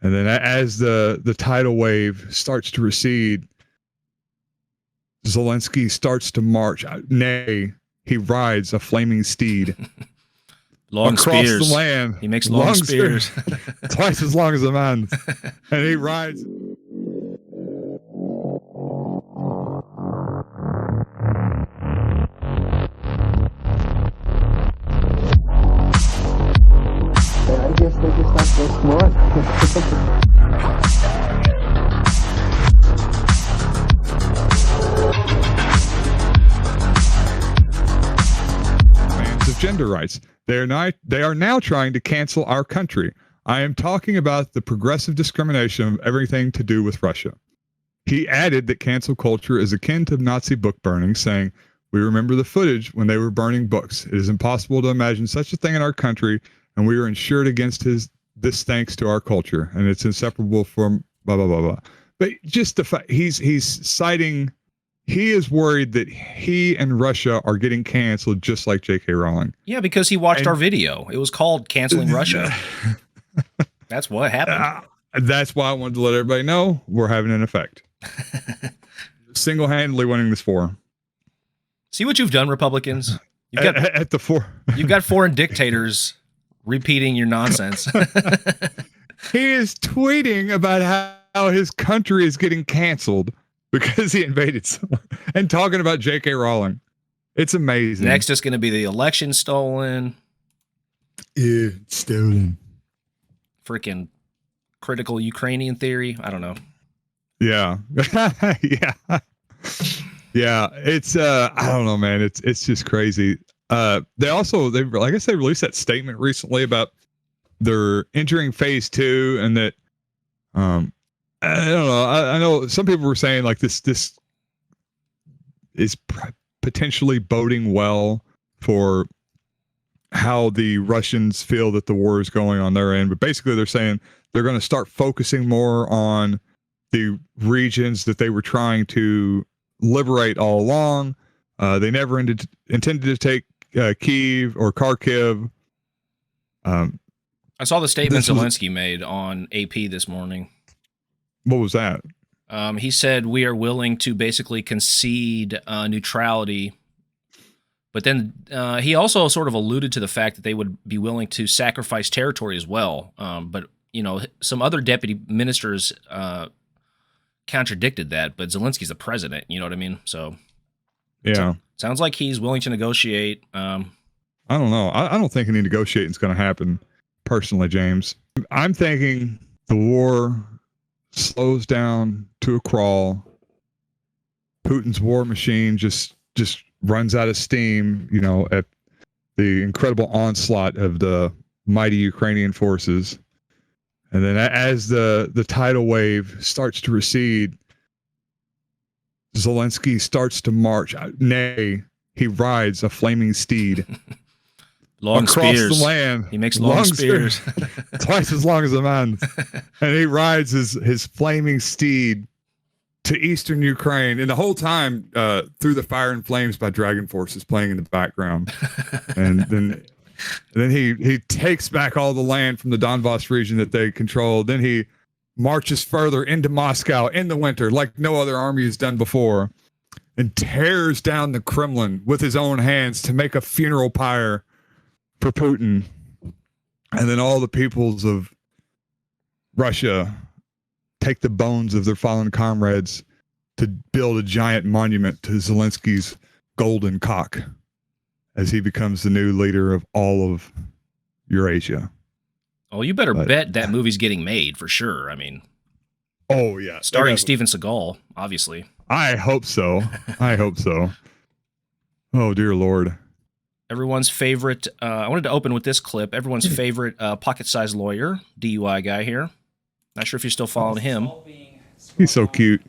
And then as the tidal wave starts to recede, Zelensky starts to march. Nay, he rides a flaming steed long across spears. the land. He makes long spears. Twice as long as a man. And he rides. I guess they're just not so smart. Of gender rights. They are now trying to cancel our country. I am talking about the progressive discrimination of everything to do with Russia. He added that cancel culture is akin to Nazi book burning, saying, "We remember the footage when they were burning books. It is impossible to imagine such a thing in our country, and we are insured against this thanks to our culture, and it's inseparable from blah blah blah blah." But just the fact he's citing, he is worried that he and Russia are getting canceled just like J.K. Rowling. Yeah, because he watched our video. It was called Canceling Russia. That's what happened. That's why I wanted to let everybody know we're having an effect. Single-handedly winning this war. See what you've done, Republicans? You've got, at the four. You've got foreign dictators repeating your nonsense. He is tweeting about how his country is getting canceled because he invaded someone and talking about J.K. Rowling. It's amazing. Next is going to be the election stolen. Yeah, stolen. Freaking critical Ukrainian theory. I don't know. Yeah. Yeah. Yeah. It's, I don't know, man. It's just crazy. They like I said, released that statement recently about they're entering phase 2 and that, I don't know. I know some people were saying like this is potentially boding well for how the Russians feel that the war is going on their end. But basically they're saying they're going to start focusing more on the regions that they were trying to liberate all along. They never intended to take Kyiv or Kharkiv. I saw the statement Zelensky made on AP this morning. What was that? He said, we are willing to basically concede neutrality. But then he also sort of alluded to the fact that they would be willing to sacrifice territory as well. But, you know, some other deputy ministers contradicted that. But Zelensky's the president, you know what I mean? So, yeah. Sounds like he's willing to negotiate. I don't know. I don't think any negotiating is going to happen, personally, James. I'm thinking the war slows down to a crawl. Putin's war machine just runs out of steam, you know, at the incredible onslaught of the mighty Ukrainian forces. And then as the tidal wave starts to recede, Zelensky starts to march. Nay, he rides a flaming steed long across spears. the land. He makes long spears. Twice as long as a man. And he rides his flaming steed to eastern Ukraine. And the whole time, Through the Fire and Flames by Dragon Force is playing in the background. And then he takes back all the land from the Donbass region that they controlled. Then he marches further into Moscow in the winter like no other army has done before and tears down the Kremlin with his own hands to make a funeral pyre for Putin. And then all the peoples of Russia take the bones of their fallen comrades to build a giant monument to Zelensky's golden cock as he becomes the new leader of all of Eurasia. Oh, you better bet that movie's getting made for sure. I mean, oh yeah, starring Steven Seagal, obviously. I hope so. I hope so. Oh dear Lord. Everyone's favorite. I wanted to open with this clip. Everyone's favorite pocket-sized lawyer, DUI guy here. Not sure if you're still following him. He's so cute.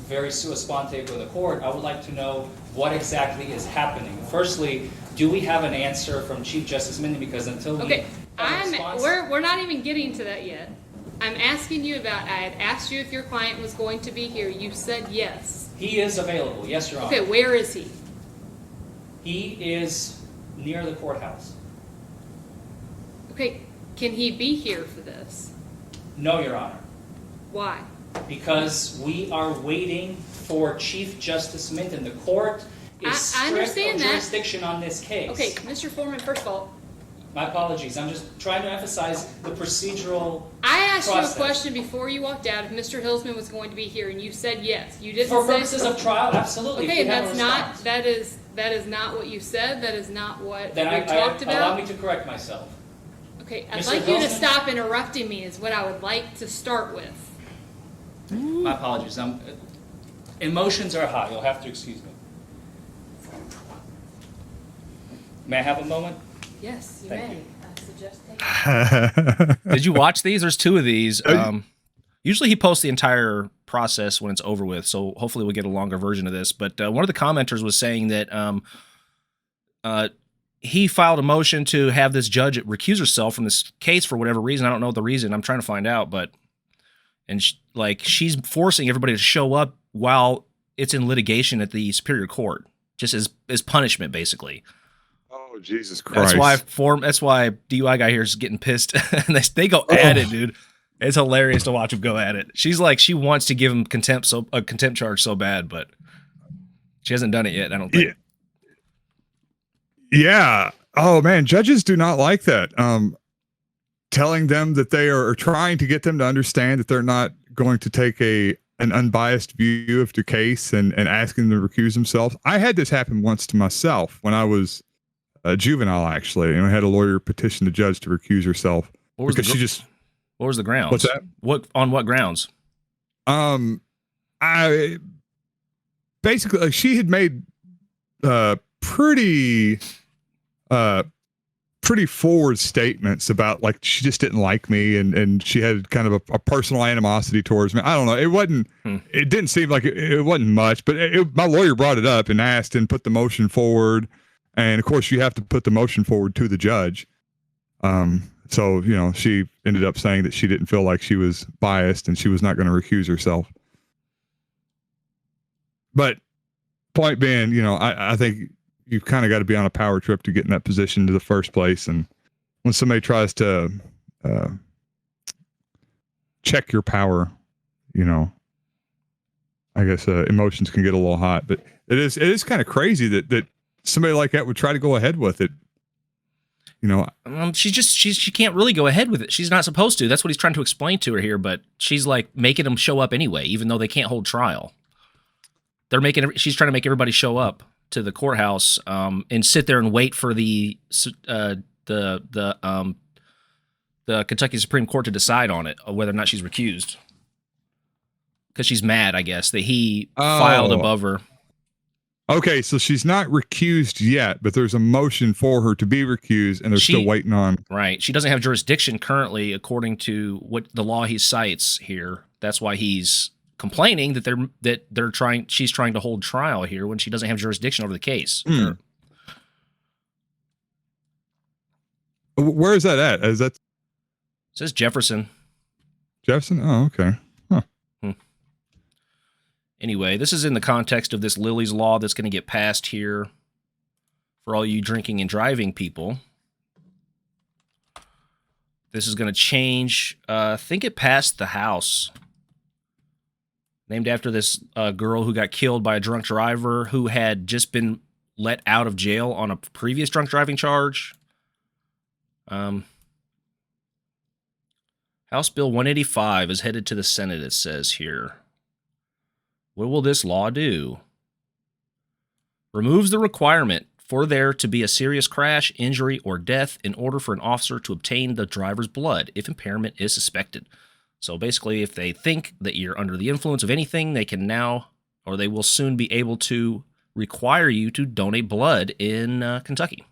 Very sua sponte for the court. I would like to know what exactly is happening. Firstly, do we have an answer from Chief Justice Minden? Because until we we're not even getting to that yet. I'm asking you about. I had asked you if your client was going to be here. You said yes. He is available. Yes, Your Honor. Okay, where is he? He is near the courthouse. Okay, can he be here for this? No, Your Honor. Why? Because we are waiting for Chief Justice Minton. The court is I strict understand of that. jurisdiction on this case. Okay, Mr. Foreman, first of all, My apologies. I'm just trying to emphasize the procedural I asked process. you a question before you walked out if Mr. Hillsman was going to be here, and you said yes. You didn't For say purposes of trial, absolutely. Okay, if we have a that's not response. that is not what you said. That is not what Then we talked allow about. me to correct myself. Okay, I'd Mr. like you to Hillsman? stop interrupting me. Is what I would like to start with. My apologies. Emotions are high. You'll have to excuse me. May I have a moment? Yes, you Thank may. you. I suggest taking. Did you watch these? There's 2 of these. Usually he posts the entire process when it's over with, so hopefully we'll get a longer version of this. But one of the commenters was saying that he filed a motion to have this judge recuse herself from this case for whatever reason. I don't know the reason. I'm trying to find out, but she's forcing everybody to show up while it's in litigation at the Superior Court, just as punishment, basically. Oh, Jesus Christ. That's why DUI guy here is getting pissed. And they go at it, dude. It's hilarious to watch him go at it. She's like, she wants to give him a contempt charge so bad, but she hasn't done it yet, I don't think. Yeah. Oh man, judges do not like that. Telling them that they are trying to get them to understand that they're not going to take an unbiased view of the case and asking them to recuse themselves. I had this happen once to myself when I was a juvenile, actually, and I had a lawyer petition the judge to recuse herself because she just. What was the grounds? What's that? On what grounds? I basically, like, she had made pretty forward statements about, like, she just didn't like me, and she had kind of a personal animosity towards me. I don't know. It wasn't. It didn't seem like it wasn't much, but my lawyer brought it up and asked and put the motion forward, and of course you have to put the motion forward to the judge. So, she ended up saying that she didn't feel like she was biased and she was not going to recuse herself. But point being, I think you've kind of got to be on a power trip to get in that position to the first place. And when somebody tries to check your power, I guess emotions can get a little hot. But it is kind of crazy that somebody like that would try to go ahead with it. She can't really go ahead with it. She's not supposed to. That's what he's trying to explain to her here. But she's like making them show up anyway, even though they can't hold trial. She's trying to make everybody show up to the courthouse and sit there and wait for the Kentucky Supreme Court to decide on it, whether or not she's recused. Because she's mad, I guess, that he filed above her. Okay, so she's not recused yet, but there's a motion for her to be recused, and they're still waiting on. Right. She doesn't have jurisdiction currently, according to what the law he cites here. That's why he's complaining that she's trying to hold trial here when she doesn't have jurisdiction over the case. Where is that at? It says Jefferson. Jefferson? Oh, okay. Huh. Anyway, this is in the context of this Lily's Law that's going to get passed here for all you drinking and driving people. This is going to change. I think it passed the House. Named after this girl who got killed by a drunk driver who had just been let out of jail on a previous drunk driving charge. House Bill 185 is headed to the Senate, it says here. What will this law do? Removes the requirement for there to be a serious crash, injury, or death in order for an officer to obtain the driver's blood if impairment is suspected. So basically, if they think that you're under the influence of anything, they can now, or they will soon be able to require you to donate blood in Kentucky.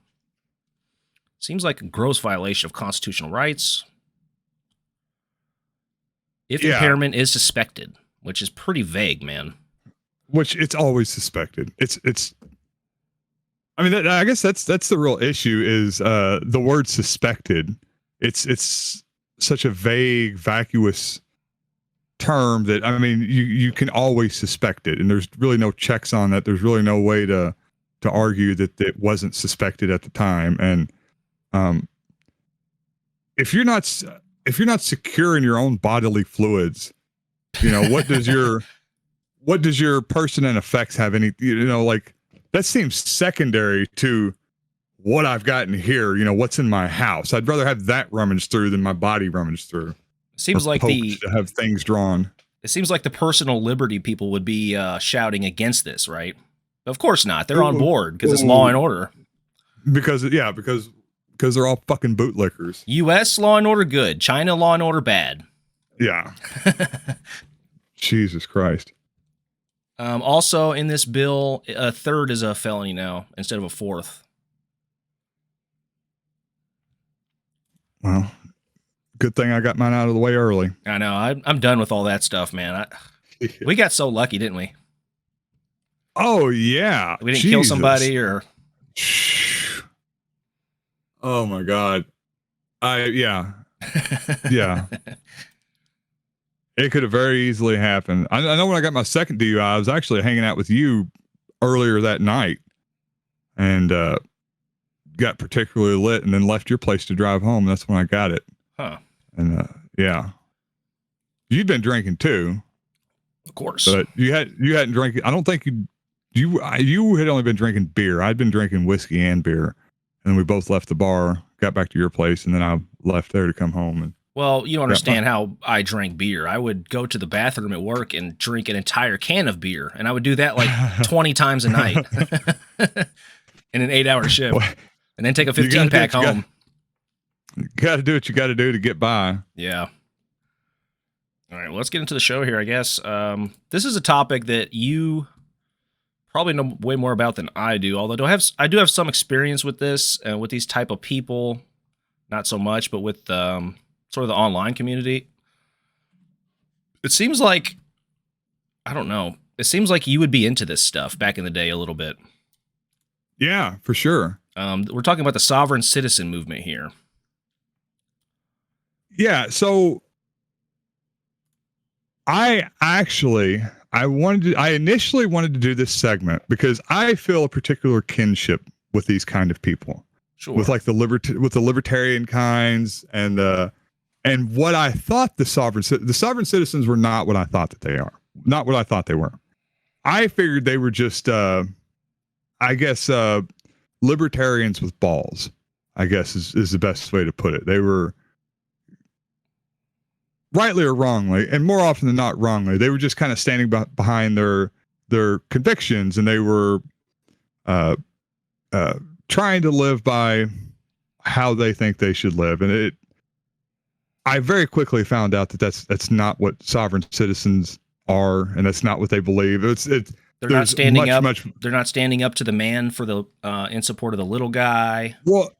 Seems like a gross violation of constitutional rights. If impairment is suspected, which is pretty vague, man. Which it's always suspected. I mean, I guess that's the real issue is the word suspected. It's such a vague, vacuous term that, I mean, you can always suspect it, and there's really no checks on that. There's really no way to argue that it wasn't suspected at the time. And if you're not, if you're not secure in your own bodily fluids, you know, what does your person and effects have any, you know, like that seems secondary to what I've gotten here, you know, what's in my house. I'd rather have that rummaged through than my body rummaged through. Seems like to have things drawn. It seems like the personal liberty people would be shouting against this, right? Of course not. They're on board because it's law and order. Because they're all fucking bootlickers. U.S. law and order good. China law and order bad. Yeah. Jesus Christ. Also in this bill, a third is a felony now instead of a fourth. Well, good thing I got mine out of the way early. I know. I'm done with all that stuff, man. We got so lucky, didn't we? Oh, yeah. We didn't kill somebody or... Oh, my God. Yeah. Yeah. It could have very easily happened. I know when I got my second DUI, I was actually hanging out with you earlier that night and got particularly lit and then left your place to drive home. That's when I got it. Huh. And yeah. You'd been drinking too. Of course. But you hadn't drank. I don't think you had only been drinking beer. I'd been drinking whiskey and beer. And we both left the bar, got back to your place, and then I left there to come home. And well, you don't understand how I drank beer. I would go to the bathroom at work and drink an entire can of beer, and I would do that like 20 times a night in an 8-hour shift, and then take a 15-pack home. You got to do what you got to do to get by. Yeah. All right, well, let's get into the show here, I guess. This is a topic that you probably know way more about than I do, although I do have some experience with this, with these type of people. Not so much, but with sort of the online community. It seems like, I don't know, it seems like you would be into this stuff back in the day a little bit. Yeah, for sure. We're talking about the sovereign citizen movement here. Yeah, so I initially wanted to do this segment because I feel a particular kinship with these kind of people. Sure. With like the libertarian kinds and what I thought the sovereign citizens were not what I thought that they are. Not what I thought they were. I figured they were just libertarians with balls, I guess is the best way to put it. They were, rightly or wrongly, and more often than not wrongly, they were just kind of standing behind their convictions, and they were trying to live by how they think they should live. And I very quickly found out that that's not what sovereign citizens are, and that's not what they believe. They're not standing up. They're not standing up to the man for the in support of the little guy. Well,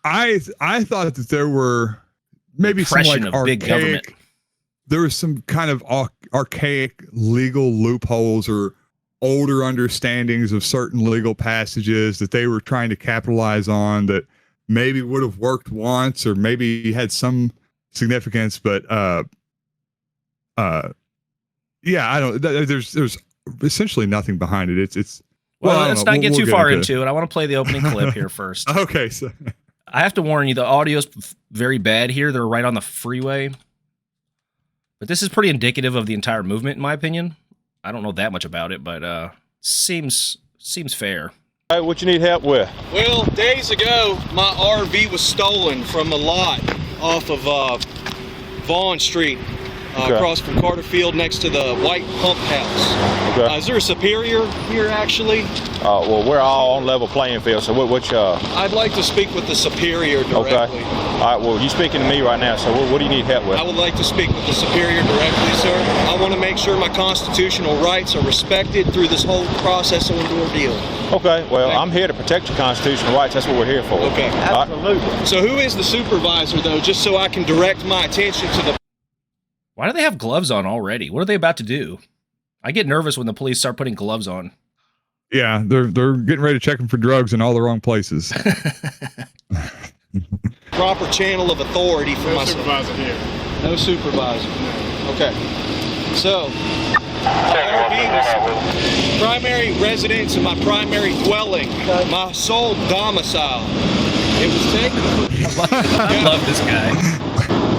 I thought that there were maybe some like of big government. There was some kind of archaic legal loopholes or older understandings of certain legal passages that they were trying to capitalize on that maybe would have worked once or maybe had some significance, but yeah, I don't. There's essentially nothing behind it. It's well, let's not get too far into it. I want to play the opening clip here first. Okay, so I have to warn you, the audio's very bad here. They're right on the freeway. But this is pretty indicative of the entire movement, in my opinion. I don't know that much about it, but seems fair. Hey, what you need help with? Well, days ago, my RV was stolen from a lot off of Vaughn Street, across from Carter Field, next to the White Pump House. Okay. Is there a superior here, actually? Well, we're all on level playing field, so which I'd like to speak with the superior directly. Okay. All right, well, you're speaking to me right now, so what do you need help with? I would like to speak with the superior directly, sir. I want to make sure my constitutional rights are respected through this whole process and ordeal. Okay, well, I'm here to protect your constitutional rights. That's what we're here for. Okay. Absolutely. So who is the supervisor, though, just so I can direct my attention to the... Why do they have gloves on already? What are they about to do? I get nervous when the police start putting gloves on. Yeah, they're getting ready to check them for drugs in all the wrong places. proper channel of authority for myself. No supervisor here. No supervisor. Okay. So, primary residence and my primary dwelling, my sole domicile. It was taken. I love this guy.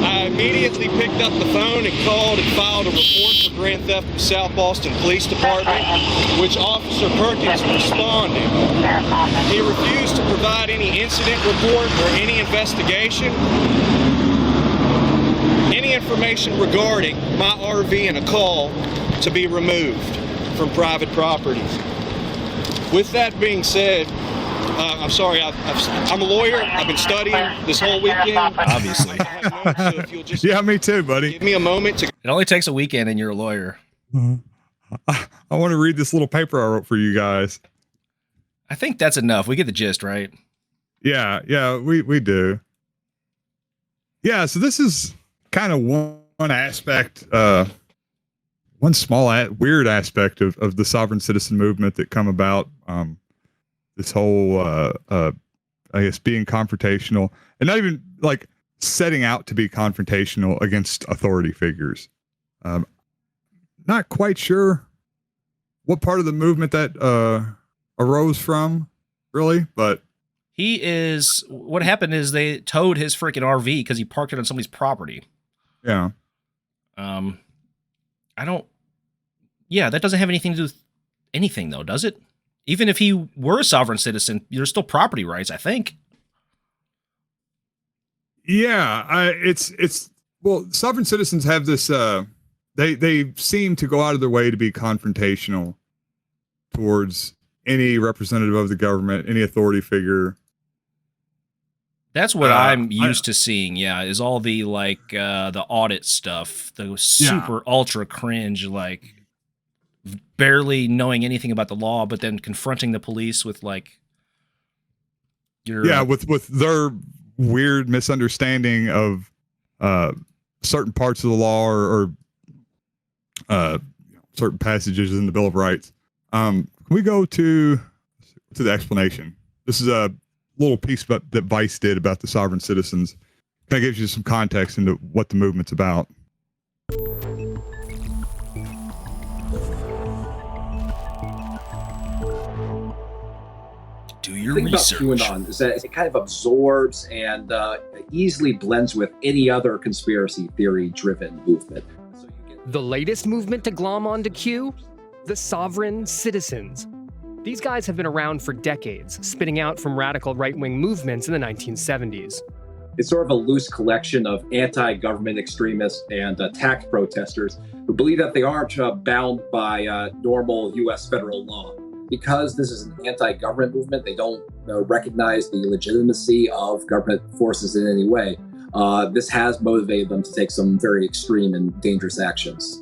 I'm immediately picked up the phone and called and filed a report for grand theft of South Boston Police Department, which Officer Perkins responded. He refused to provide any incident report or any investigation, any information regarding my RV, and a call to be removed from private property. With that being said, I'm sorry, I'm a lawyer. I've been studying this whole weekend. Obviously. So if you'll just Yeah, me too, buddy. give me a moment to It only takes a weekend and you're a lawyer. I want to read this little paper I wrote for you guys. I think that's enough. We get the gist, right? Yeah, we do. Yeah, so this is kind of one aspect, one small weird aspect of the sovereign citizen movement that come about. This whole, I guess, being confrontational, and not even like setting out to be confrontational against authority figures. Not quite sure what part of the movement that arose from, really, but what happened is they towed his freaking RV because he parked it on somebody's property. yeah. That doesn't have anything to do with anything, though, does it? Even if he were a sovereign citizen, there's still property rights, I think. Yeah, well, sovereign citizens have this, they seem to go out of their way to be confrontational towards any representative of the government, any authority figure. That's what I'm used to seeing, is all the, the audit stuff, the super ultra cringe, barely knowing anything about the law, but then confronting the police with, with their weird misunderstanding of certain parts of the law or certain passages in the Bill of Rights. Can we go to the explanation? This is a little piece that Vice did about the sovereign citizens. Kind of gives you some context into what the movement's about. Do your thing research. about QAnon is that it kind of absorbs and easily blends with any other conspiracy theory-driven movement. So you get The latest movement to glom onto Q? The sovereign citizens. These guys have been around for decades, spinning out from radical right-wing movements in the 1970s. It's sort of a loose collection of anti-government extremists and tax protesters who believe that they aren't bound by normal U.S. federal law. Because this is an anti-government movement, they don't recognize the legitimacy of government forces in any way. This has motivated them to take some very extreme and dangerous actions.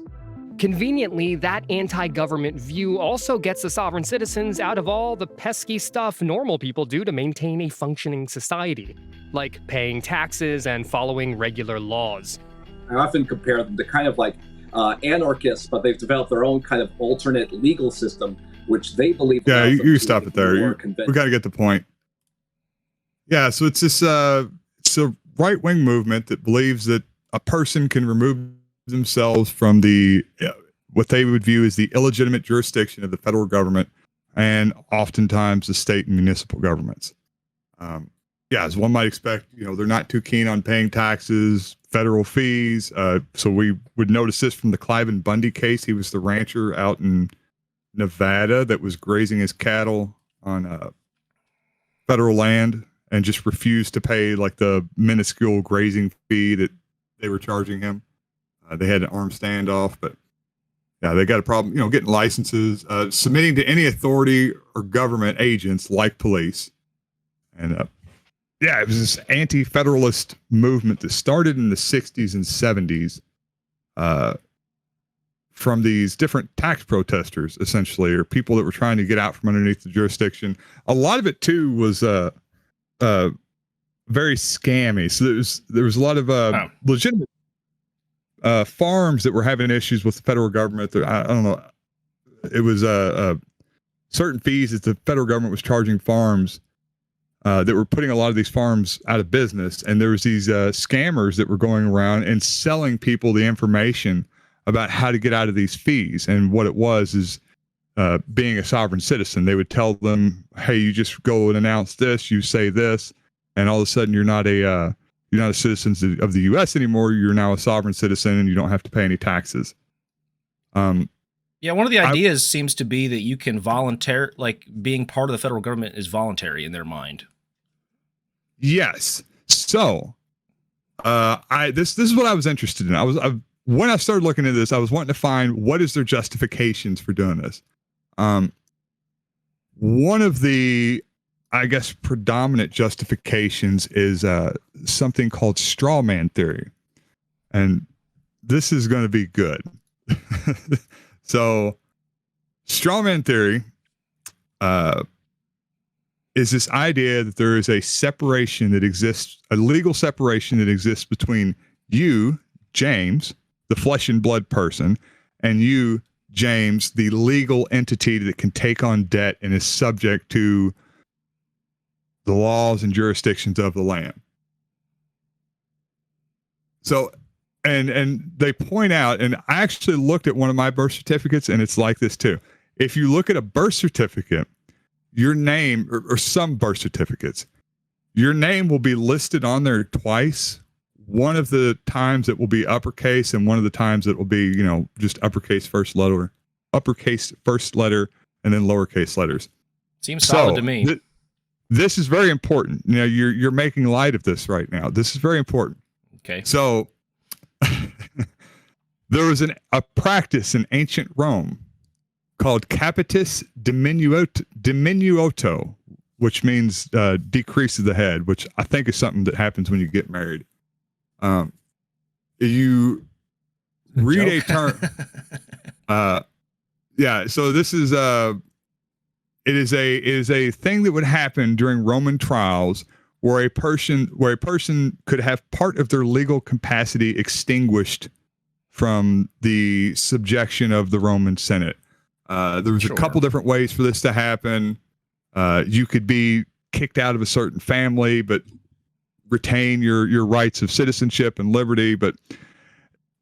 Conveniently, that anti-government view also gets the sovereign citizens out of all the pesky stuff normal people do to maintain a functioning society, like paying taxes and following regular laws. I often compare them to kind of like anarchists, but they've developed their own kind of alternate legal system, which they believe. Yeah, you stop it there. We got to get the point. Yeah, so it's this it's a right-wing movement that believes that a person can remove themselves from the what they would view as the illegitimate jurisdiction of the federal government and oftentimes the state and municipal governments. As one might expect, they're not too keen on paying taxes, federal fees. So we would notice this from the Cliven Bundy case. He was the rancher out in Nevada that was grazing his cattle on federal land and just refused to pay the minuscule grazing fee that they were charging him. They had an armed standoff, but they got a problem, getting licenses, submitting to any authority or government agents like police. And it was this anti-federalist movement that started in the 60s and 70s from these different tax protesters, essentially, or people that were trying to get out from underneath the jurisdiction. A lot of it, too, was very scammy. So there was a lot of legitimate farms that were having issues with the federal government. I don't know. It was certain fees that the federal government was charging farms that were putting a lot of these farms out of business. And there was these scammers that were going around and selling people the information about how to get out of these fees. And what it was is being a sovereign citizen. They would tell them, hey, you just go and announce this, you say this, and all of a sudden you're not you're not a citizen of the U.S. anymore. You're now a sovereign citizen, and you don't have to pay any taxes. Yeah, one of the ideas seems to be that you can volunteer, like being part of the federal government is voluntary in their mind. Yes. So, this is what I was interested in. When I started looking at this, I was wanting to find what is their justifications for doing this. One of the, I guess, predominant justifications is something called straw man theory, and this is going to be good. So, straw man theory is this idea that there is a separation that exists, a legal separation that exists between you, James, the flesh and blood person, and you, James, the legal entity that can take on debt and is subject to the laws and jurisdictions of the land. So, and they point out, and I actually looked at one of my birth certificates, and it's like this too. If you look at a birth certificate, your name, or some birth certificates, your name will be listed on there twice. One of the times it will be uppercase, and one of the times it will be, just uppercase first letter, and then lowercase letters. Seems solid to me. This is very important. You're making light of this right now. This is very important. Okay. So there was a practice in ancient Rome called capitis diminuto, which means decrease of the head, which I think is something that happens when you get married. You read a term. Yeah. So this is it is a thing that would happen during Roman trials where a person could have part of their legal capacity extinguished from the subjection of the Roman Senate. There was a couple different ways for this to happen. You could be kicked out of a certain family, but retain your rights of citizenship and liberty. But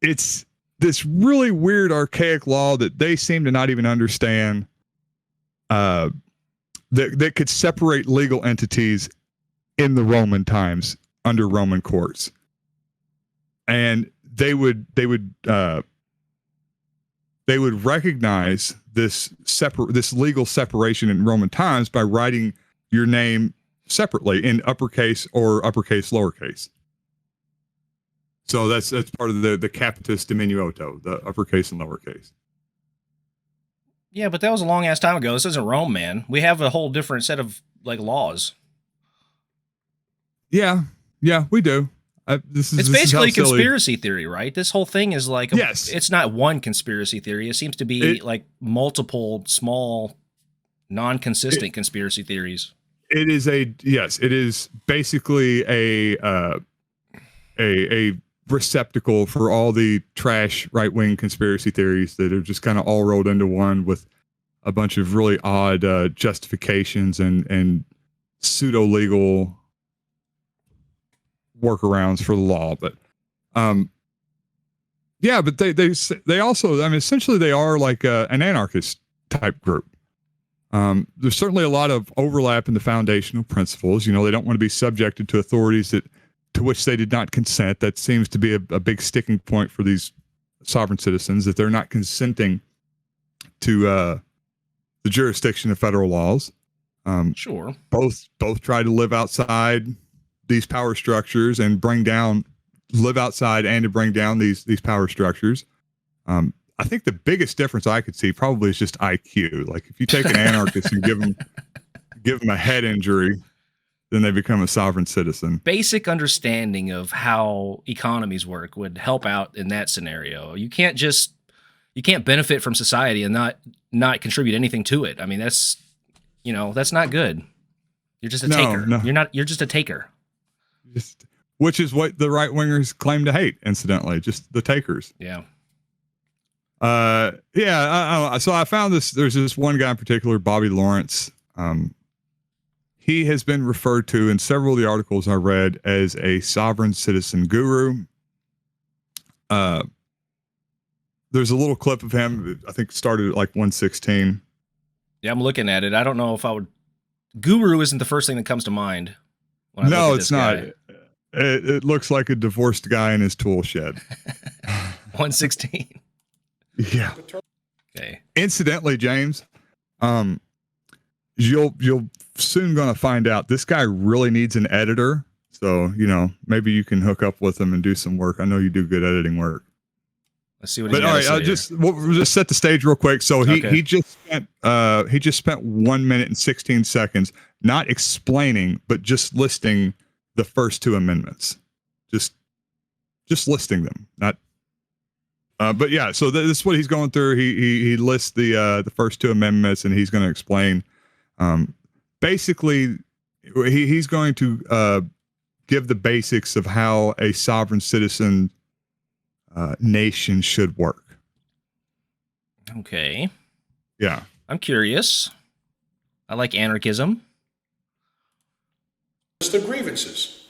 it's this really weird, archaic law that they seem to not even understand, that could separate legal entities in the Roman times under Roman courts. And they would recognize this legal separation in Roman times by writing your name separately in uppercase or uppercase lowercase. So that's part of the capitis diminuto, the uppercase and lowercase. Yeah, but that was a long ass time ago. This isn't Rome, man. We have a whole different set of laws. Yeah, we do. It's basically conspiracy theory, right? This whole thing is like, yes. It's not one conspiracy theory. It seems to be like multiple small, non-consistent conspiracy theories. It is basically a receptacle for all the trash right-wing conspiracy theories that are just kind of all rolled into one with a bunch of really odd justifications and pseudo-legal workarounds for the law. But but they also, essentially they are like an anarchist type group. There's certainly a lot of overlap in the foundational principles. They don't want to be subjected to authorities to which they did not consent. That seems to be a big sticking point for these sovereign citizens, that they're not consenting to the jurisdiction of federal laws. Sure. Both try to live outside these power structures and live outside and to bring down these power structures. I think the biggest difference I could see probably is just IQ. Like if you take an anarchist and give them a head injury, then they become a sovereign citizen. Basic understanding of how economies work would help out in that scenario. You can't benefit from society and not contribute anything to it. That's not good. You're just a taker. No. You're just a taker. Which is what the right wingers claim to hate, incidentally, just the takers. Yeah. So I found this. There's this one guy in particular, Bobby Lawrence. He has been referred to in several of the articles I read as a sovereign citizen guru. There's a little clip of him. I think started at like 116. Yeah, I'm looking at it. I don't know if I would. Guru isn't the first thing that comes to mind. No, it's not. It looks like a divorced guy in his tool shed. 116. Yeah. Okay. Incidentally, James, you'll soon gonna find out this guy really needs an editor. So, maybe you can hook up with him and do some work. I know you do good editing work. Let's see what. But all right, we'll just set the stage real quick. So he just spent 1 minute and 16 seconds not explaining, but just listing the first two amendments, just listing them. Not, but yeah. So this is what he's going through. He lists the first two amendments, and he's going to explain. Basically, he's going to give the basics of how a sovereign citizen nation should work. Okay. Yeah. I'm curious. I like anarchism. List of grievances.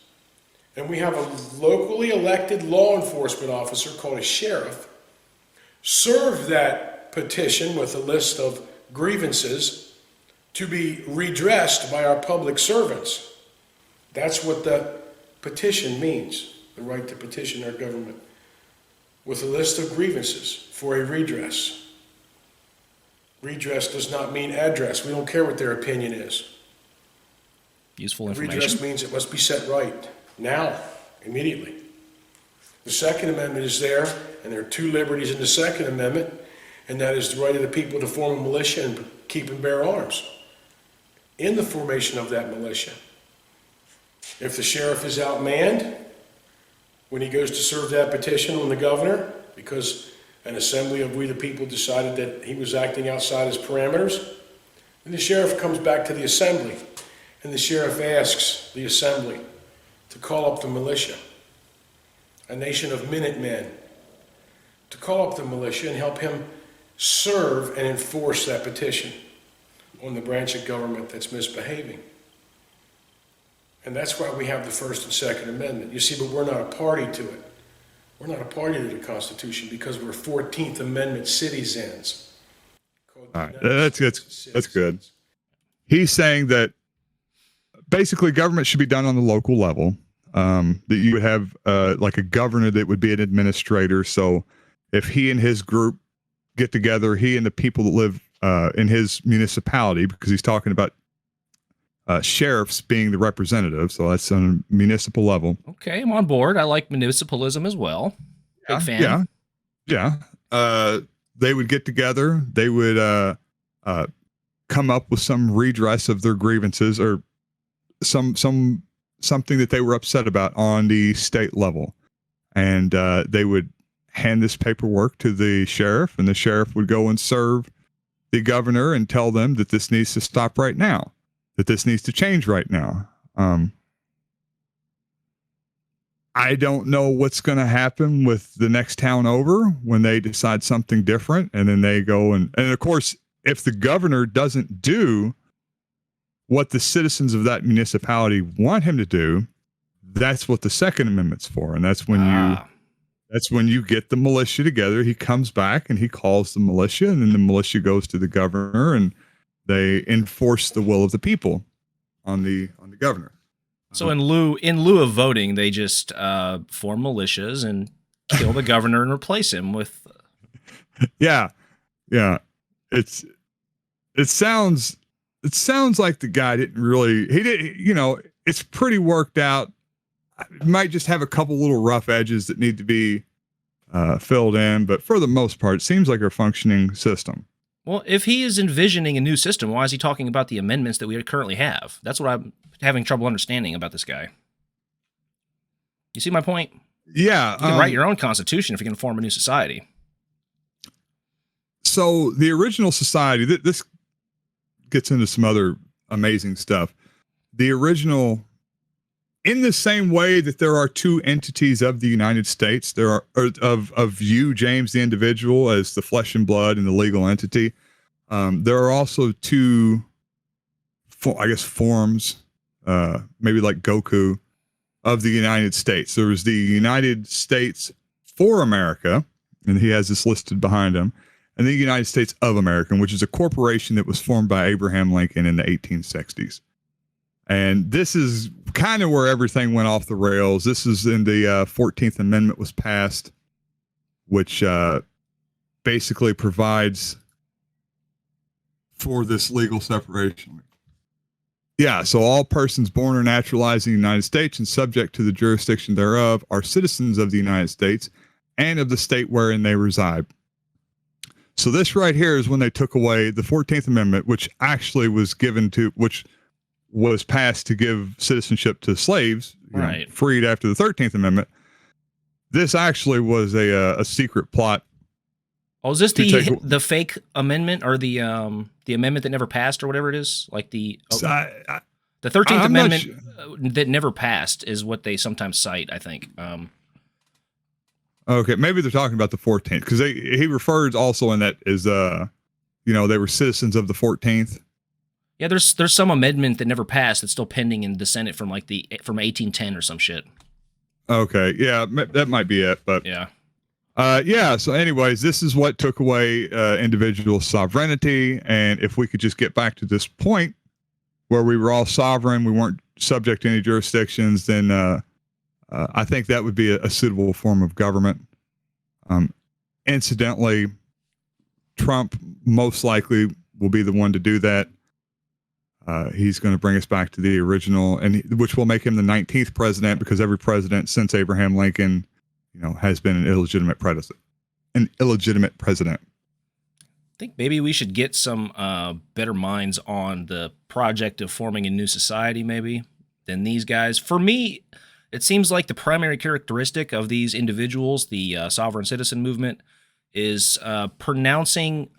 And we have a locally elected law enforcement officer called a sheriff serve that petition with a list of grievances to be redressed by our public servants. That's what the petition means, the right to petition our government with a list of grievances for a redress. Redress does not mean address. We don't care what their opinion is. Useful information. Redress means it must be set right now, immediately. The Second Amendment is there, and there are two liberties in the Second Amendment, and that is the right of the people to form a militia and keep and bear arms. In the formation of that militia, if the sheriff is outmanned when he goes to serve that petition on the governor because an assembly of we the people decided that he was acting outside his parameters, then the sheriff comes back to the assembly and the sheriff asks the assembly to call up the militia, a nation of Minutemen, to call up the militia and help him serve and enforce that petition on the branch of government that's misbehaving. And that's why we have the First and Second Amendment. You see, but we're not a party to it. We're not a party to the Constitution because we're 14th Amendment citizens. All right, that's good. He's saying that basically government should be done on the local level. That you would have like a governor that would be an administrator. So if he and his group get together, he and the people that live in his municipality, because he's talking about sheriffs being the representative, so that's on a municipal level. Okay, I'm on board. I like municipalism as well. Big fan. Yeah. They would get together. They would come up with some redress of their grievances or something that they were upset about on the state level, and they would hand this paperwork to the sheriff, and the sheriff would go and serve the governor and tell them that this needs to stop right now, that this needs to change right now. I don't know what's going to happen with the next town over when they decide something different. And then they go and of course, if the governor doesn't do what the citizens of that municipality want him to do, that's what the Second Amendment's for. And that's when you get the militia together. He comes back and he calls the militia, and then the militia goes to the governor and they enforce the will of the people on the governor. So in lieu of voting, they just form militias and kill the governor and replace him with. Yeah. It sounds like the guy it's pretty worked out. It might just have a couple little rough edges that need to be filled in, but for the most part, it seems like a functioning system. Well, if he is envisioning a new system, why is he talking about the amendments that we currently have? That's what I'm having trouble understanding about this guy. You see my point? Yeah. You can write your own constitution if you can form a new society. So the original society, this gets into some other amazing stuff. The original, in the same way that there are two entities of the United States, there are of you, James, the individual, as the flesh and blood and the legal entity. There are also two, forms, maybe like Goku, of the United States. There was the United States for America, and he has this listed behind him, and the United States of America, which is a corporation that was formed by Abraham Lincoln in the 1860s. And this is kind of where everything went off the rails. This is in the 14th Amendment was passed, which basically provides for this legal separation. Yeah, so all persons born or naturalized in the United States and subject to the jurisdiction thereof are citizens of the United States and of the state wherein they reside. So this right here is when they took away the 14th Amendment, which actually was which was passed to give citizenship to slaves, right, freed after the 13th Amendment. This actually was a secret plot. Oh, is this the fake amendment or the amendment that never passed or whatever it is? Like the 13th Amendment that never passed is what they sometimes cite, I think. Okay, maybe they're talking about the 14th because he refers also in that as they were citizens of the 14th. Yeah, there's some amendment that never passed that's still pending in the Senate from 1810 or some shit. Okay, yeah, that might be it, but yeah. So anyways, this is what took away individual sovereignty. And if we could just get back to this point where we were all sovereign, we weren't subject to any jurisdictions, then I think that would be a suitable form of government. Incidentally, Trump most likely will be the one to do that. He's going to bring us back to the original, which will make him the 19th president, because every president since Abraham Lincoln has been an illegitimate president. I think maybe we should get some better minds on the project of forming a new society, maybe, than these guys. For me, it seems like the primary characteristic of these individuals, the sovereign citizen movement, is pronouncing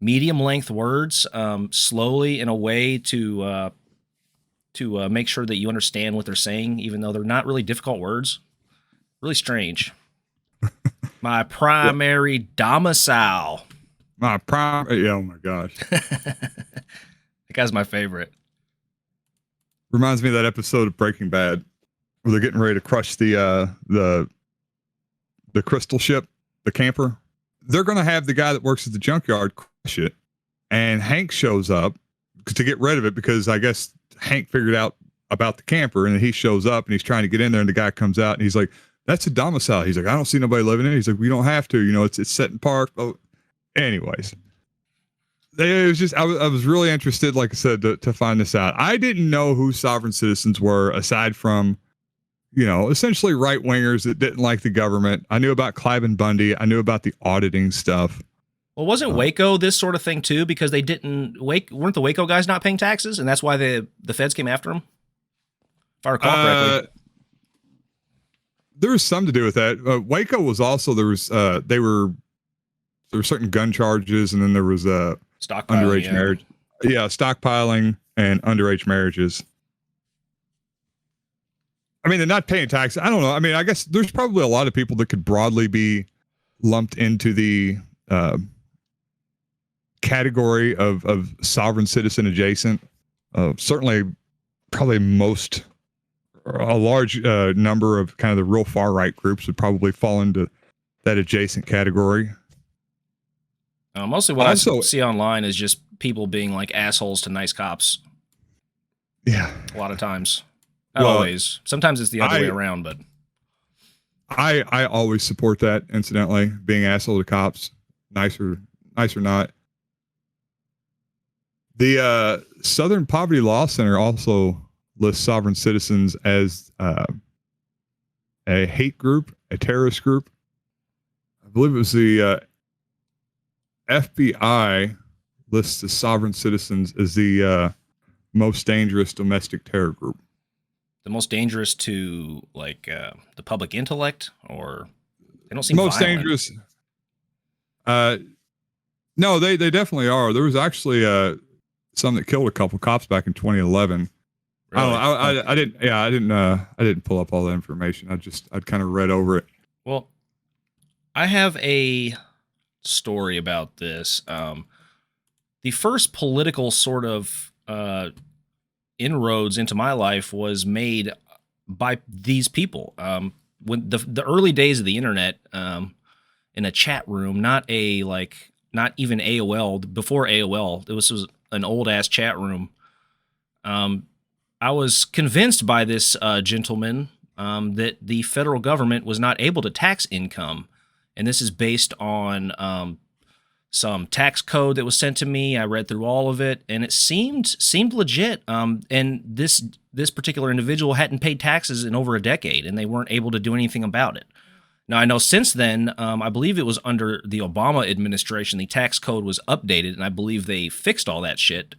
medium-length words slowly in a way to make sure that you understand what they're saying, even though they're not really difficult words. Really strange. My primary domicile. Oh my gosh. That guy's my favorite. Reminds me of that episode of Breaking Bad where they're getting ready to crush the crystal ship, the camper. They're going to have the guy that works at the junkyard crush it, and Hank shows up to get rid of it because I guess Hank figured out about the camper, and he shows up and he's trying to get in there, and the guy comes out and he's like, "That's a domicile." He's like, "I don't see nobody living in it." He's like, "We don't have to, it's set in park." Oh, anyways, it was just I was really interested, like I said, to find this out. I didn't know who sovereign citizens were aside from, essentially right wingers that didn't like the government. I knew about Clive and Bundy. I knew about the auditing stuff. Well, wasn't Waco this sort of thing too? Because they weren't the Waco guys not paying taxes, and that's why the feds came after them? If I recall correctly. There was some to do with that. Waco was also, there were certain gun charges, and then there was underage marriage. Yeah, stockpiling and underage marriages. I mean, they're not paying taxes. I don't know. I mean, I guess there's probably a lot of people that could broadly be lumped into the category of sovereign citizen adjacent. Certainly, probably a large number of kind of the real far right groups would probably fall into that adjacent category. Mostly what I see online is just people being like assholes to nice cops. Yeah. A lot of times. Not always. Sometimes it's the other way around, but I always support that, incidentally, being asshole to cops, nice or not. The Southern Poverty Law Center also lists sovereign citizens as a hate group, a terrorist group. I believe it was the FBI lists the sovereign citizens as the most dangerous domestic terror group. The most dangerous to the public intellect, or they don't seem most violent. Dangerous. No, they definitely are. There was actually some that killed a couple cops back in 2011. Really? I didn't pull up all that information. I'd kind of read over it. Well, I have a story about this. The first political sort of inroads into my life was made by these people. When the early days of the internet, in a chat room, not even AOL. Before AOL, this was an old ass chat room. I was convinced by this gentleman that the federal government was not able to tax income. And this is based on some tax code that was sent to me. I read through all of it, and it seemed legit. And this particular individual hadn't paid taxes in over a decade, and they weren't able to do anything about it. Now, I know since then, I believe it was under the Obama administration, the tax code was updated, and I believe they fixed all that shit.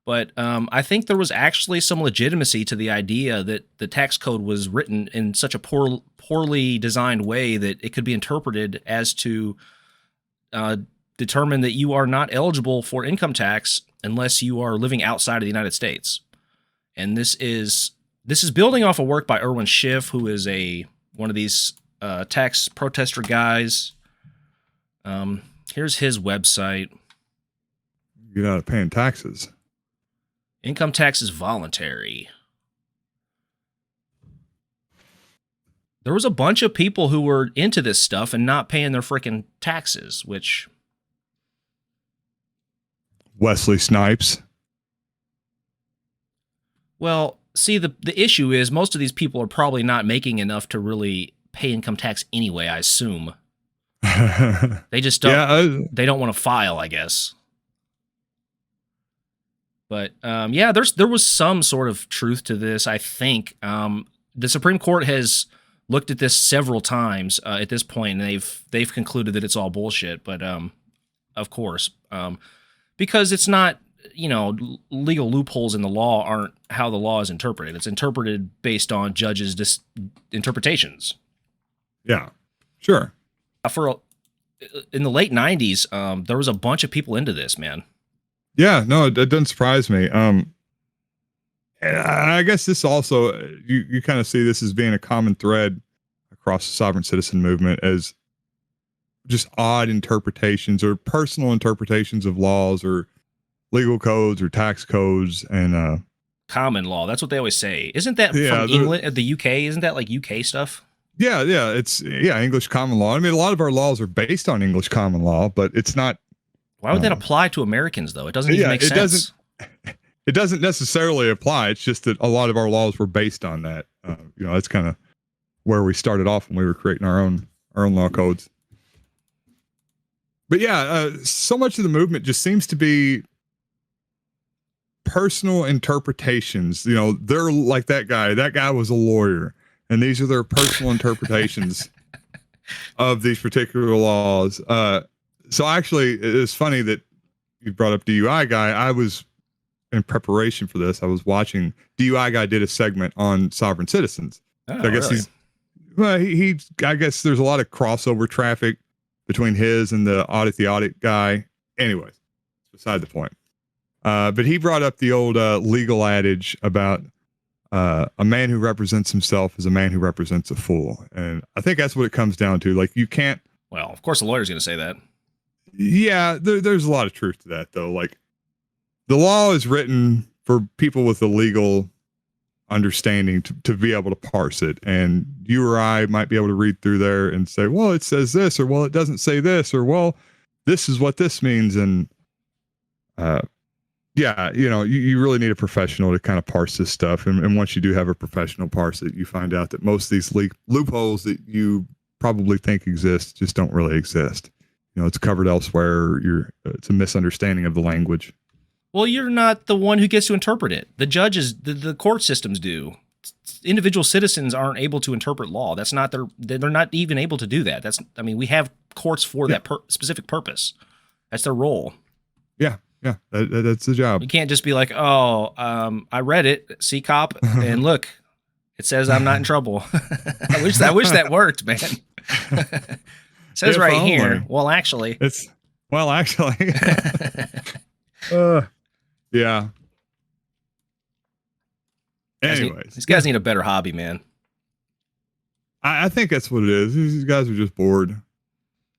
But I think there was actually some legitimacy to the idea that the tax code was written in such a poorly designed way that it could be interpreted as to determine that you are not eligible for income tax unless you are living outside of the United States. And this is building off a work by Erwin Schiff, who is one of these tax protester guys. Here's his website. You're not paying taxes. Income tax is voluntary. There was a bunch of people who were into this stuff and not paying their freaking taxes, which... Wesley Snipes. Well, see, the issue is most of these people are probably not making enough to really pay income tax anyway, I assume. They just don't, they don't want to file, I guess. But yeah, there was some sort of truth to this, I think. The Supreme Court has looked at this several times at this point, and they've concluded that it's all bullshit. But of course, because it's not, legal loopholes in the law aren't how the law is interpreted. It's interpreted based on judges' interpretations. Yeah, sure. In the late 90s, there was a bunch of people into this, man. Yeah, no, it doesn't surprise me. And I guess this also, you kind of see this as being a common thread across the sovereign citizen movement as just odd interpretations or personal interpretations of laws or legal codes or tax codes and common law. That's what they always say. Isn't that from England, the UK? Isn't that like UK stuff? Yeah, it's English common law. I mean, a lot of our laws are based on English common law, but it's not. Why would that apply to Americans, though? It doesn't even make sense. It doesn't necessarily apply. It's just that a lot of our laws were based on that. That's kind of where we started off when we were creating our own law codes. But yeah, so much of the movement just seems to be personal interpretations. They're like that guy. That guy was a lawyer, and these are their personal interpretations of these particular laws. So actually, it's funny that you brought up DUI guy. I was in preparation for this. I was watching DUI guy did a segment on sovereign citizens. Oh, so I guess really? I guess there's a lot of crossover traffic between his and the audit guy. Anyways, beside the point. But he brought up the old legal adage about a man who represents himself is a man who represents a fool. And I think that's what it comes down to. Like, you can't. Well, of course, the lawyer's going to say that. Yeah, there's a lot of truth to that, though. Like, the law is written for people with a legal understanding to be able to parse it. And you or I might be able to read through there and say, well, it says this, or well, it doesn't say this, or well, this is what this means. And yeah, you really need a professional to kind of parse this stuff. And once you do have a professional parse it, you find out that most of these loopholes that you probably think exist just don't really exist. It's covered elsewhere. It's a misunderstanding of the language. Well, you're not the one who gets to interpret it. The judges, the court systems do. Individual citizens aren't able to interpret law. That's not they're not even able to do that. We have courts for that specific purpose. That's their role. Yeah. That's the job. You can't just be like, I read it, see cop, and look, it says I'm not in trouble. I wish that worked, man. It says right here. Well, actually. Yeah. Anyways. These guys need a better hobby, man. I think that's what it is. These guys are just bored.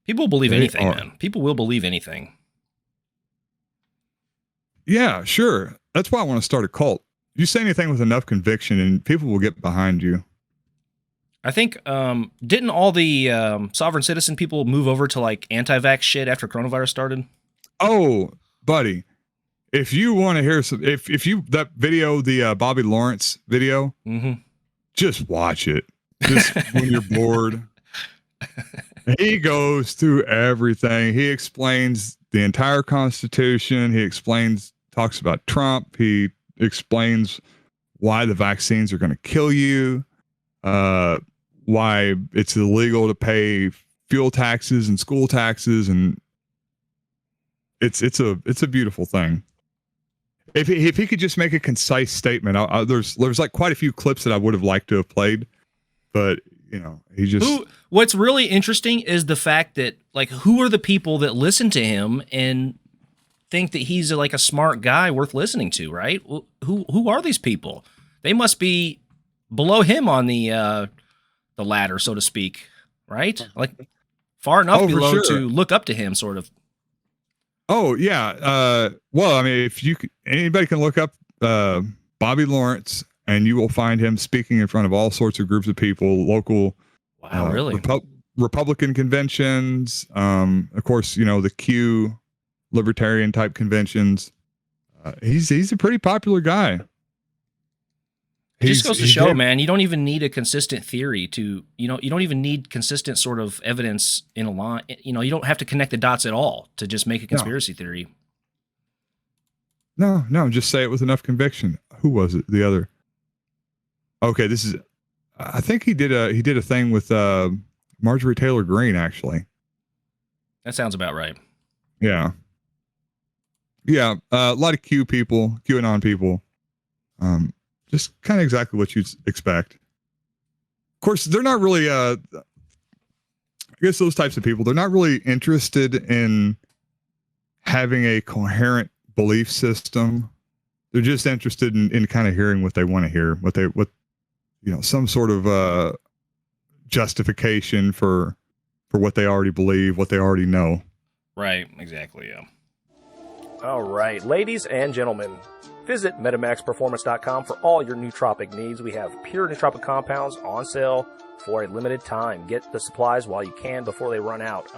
People will believe anything, man. People will believe anything. Yeah, sure. That's why I want to start a cult. You say anything with enough conviction and people will get behind you. I think, didn't all the sovereign citizen people move over to like anti-vax shit after coronavirus started? Oh, buddy. if you want to hear some, if you that video, the Bobby Lawrence video, just watch it. Just when you're bored. He goes through everything. He explains the entire Constitution. He talks about Trump. He explains why the vaccines are going to kill you, why it's illegal to pay fuel taxes and school taxes, and it's a beautiful thing. If he could just make a concise statement, there's like quite a few clips that I would have liked to have played, but he just. What's really interesting is the fact that who are the people that listen to him and think that he's like a smart guy worth listening to, right? Who are these people? They must be below him on the ladder, so to speak, right? Like far enough below to look up to him, sort of. Oh yeah. Well, I mean, anybody can look up Bobby Lawrence, and you will find him speaking in front of all sorts of groups of people, local. Wow, really? Republican conventions, of course, the Q libertarian type conventions. He's a pretty popular guy. It just goes to show, man, you don't even need a consistent theory to, you don't even need consistent sort of evidence in a line. You don't have to connect the dots at all to just make a conspiracy theory. No, just say it with enough conviction. Who was it? The other. Okay, I think he did a thing with Marjorie Taylor Greene, actually. That sounds about right. Yeah. Yeah, a lot of QAnon people. Just kind of exactly what you'd expect. Of course, they're not really, I guess those types of people, they're not really interested in having a coherent belief system. They're just interested in kind of hearing what they want to hear, some sort of justification for what they already believe, what they already know. Right, exactly, yeah. All right, ladies and gentlemen, visit MetamaxPerformance.com for all your nootropic needs. We have pure nootropic compounds on sale for a limited time. Get the supplies while you can before they run out.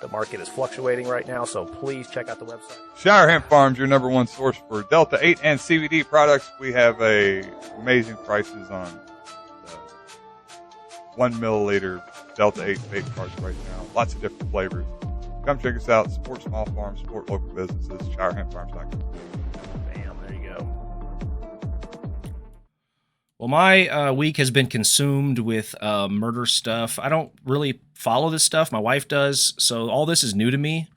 The market is fluctuating right now, so please check out the website. Shire Hemp Farms, your number one source for Delta 8 and CBD products. We have amazing prices on the 1 milliliter Delta 8 vape carts right now. Lots of different flavors. Come check us out. Support small farms, support local businesses. ShireHempFarms.com. Bam, there you go. Well, my week has been consumed with murder stuff. I don't really follow this stuff. My wife does, so all this is new to me.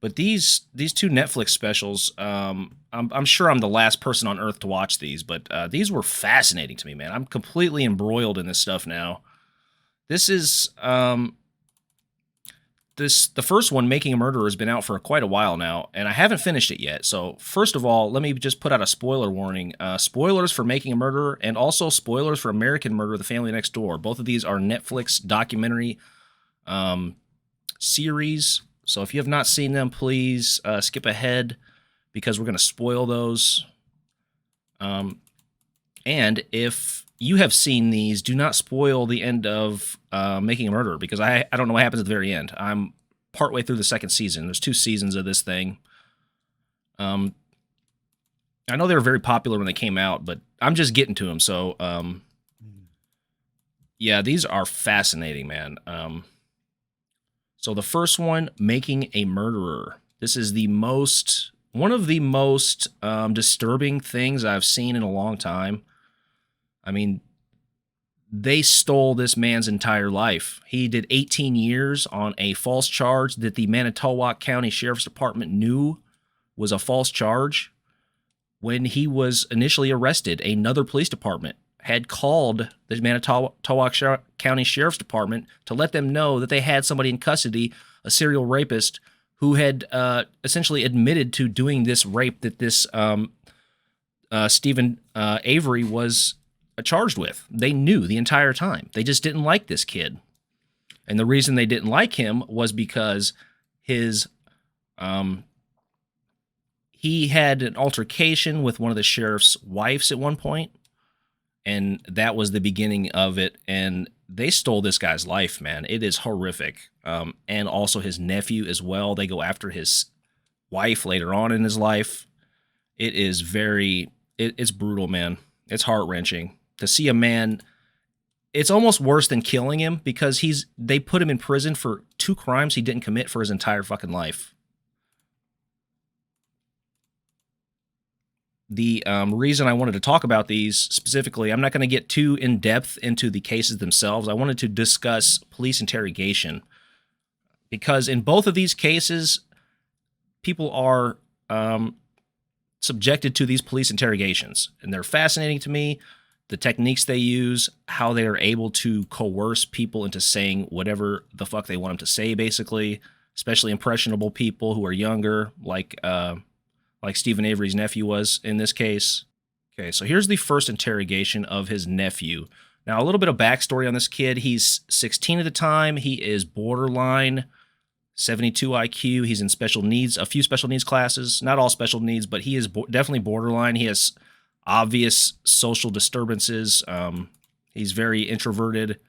But these two Netflix specials, I'm sure I'm the last person on earth to watch these, but these were fascinating to me, man. I'm completely embroiled in this stuff now. This is the first one, Making a Murderer, has been out for quite a while now, and I haven't finished it yet. So first of all, let me just put out a spoiler warning. Spoilers for Making a Murderer, and also spoilers for American Murder, The Family Next Door. Both of these are Netflix documentary series. So if you have not seen them, please skip ahead, because we're going to spoil those. And if you have seen these, do not spoil the end of Making a Murderer, because I don't know what happens at the very end. I'm partway through the second season. There's 2 seasons of this thing. I know they were very popular when they came out, but I'm just getting to them. So, yeah, these are fascinating, man. So the first one, Making a Murderer. This is one of the most disturbing things I've seen in a long time. I mean, they stole this man's entire life. He did 18 years on a false charge that the Manitowoc County Sheriff's Department knew was a false charge. When he was initially arrested, another police department had called the Manitowoc County Sheriff's Department to let them know that they had somebody in custody, a serial rapist, who had essentially admitted to doing this rape that this Stephen Avery was charged with. They knew the entire time. They just didn't like this kid. And the reason they didn't like him was because his he had an altercation with one of the sheriff's wives at one point, and that was the beginning of it. And they stole this guy's life, man. It is horrific. And also his nephew as well. They go after his wife later on in his life. It is it's brutal, man. It's heart-wrenching to see a man. It's almost worse than killing him because they put him in prison for 2 crimes he didn't commit for his entire fucking life. The reason I wanted to talk about these specifically, I'm not going to get too in-depth into the cases themselves. I wanted to discuss police interrogation because in both of these cases, people are subjected to these police interrogations, and they're fascinating to me. The techniques they use, how they are able to coerce people into saying whatever the fuck they want them to say, basically, especially impressionable people who are younger, like Stephen Avery's nephew was in this case. Okay, so here's the first interrogation of his nephew. Now, a little bit of backstory on this kid. He's 16 at the time. He is borderline, 72 IQ. He's in special needs, a few special needs classes. Not all special needs, but he is definitely borderline. He has obvious social disturbances. He's very introverted,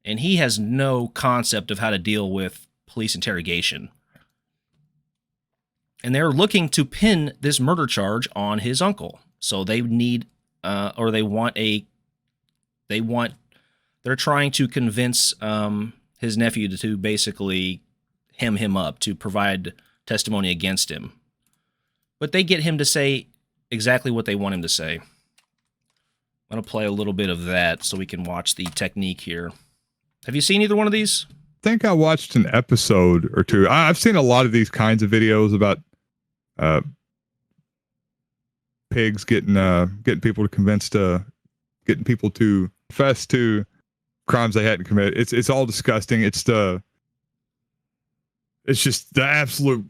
and he has no concept of how to deal with police interrogation. And they're looking to pin this murder charge on his uncle. So they need, they're trying to convince his nephew to basically hem him up, to provide testimony against him. But they get him to say exactly what they want him to say. I'm going to play a little bit of that so we can watch the technique here. Have you seen either one of these? I think I watched an episode or two. I've seen a lot of these kinds of videos about pigs getting people to getting people to confess to crimes they hadn't committed. It's all disgusting. It's just the absolute.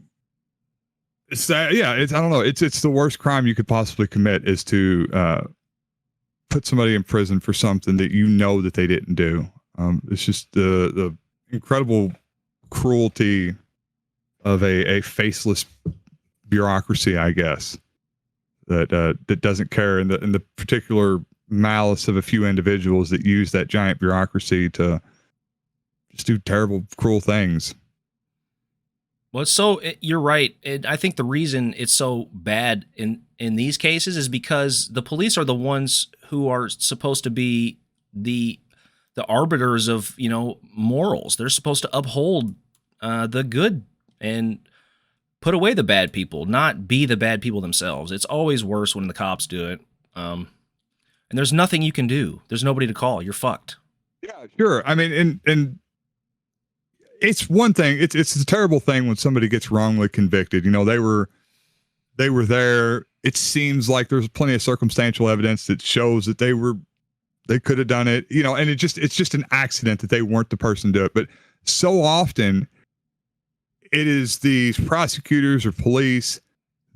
It's that, yeah. I don't know. It's the worst crime you could possibly commit is to put somebody in prison for something that you know that they didn't do. It's just the incredible cruelty of a faceless bureaucracy, I guess, that doesn't care, and the particular malice of a few individuals that use that giant bureaucracy to just do terrible, cruel things. Well, you're right. I think the reason it's so bad in these cases is because the police are the ones who are supposed to be the arbiters of, morals. They're supposed to uphold the good and put away the bad people, not be the bad people themselves. It's always worse when the cops do it. And there's nothing you can do. There's nobody to call. You're fucked. Yeah, sure. I mean, and it's one thing. It's a terrible thing when somebody gets wrongly convicted. They were there. It seems like there's plenty of circumstantial evidence that shows that they could have done it, and it's just an accident that they weren't the person to do it. But so often it is these prosecutors or police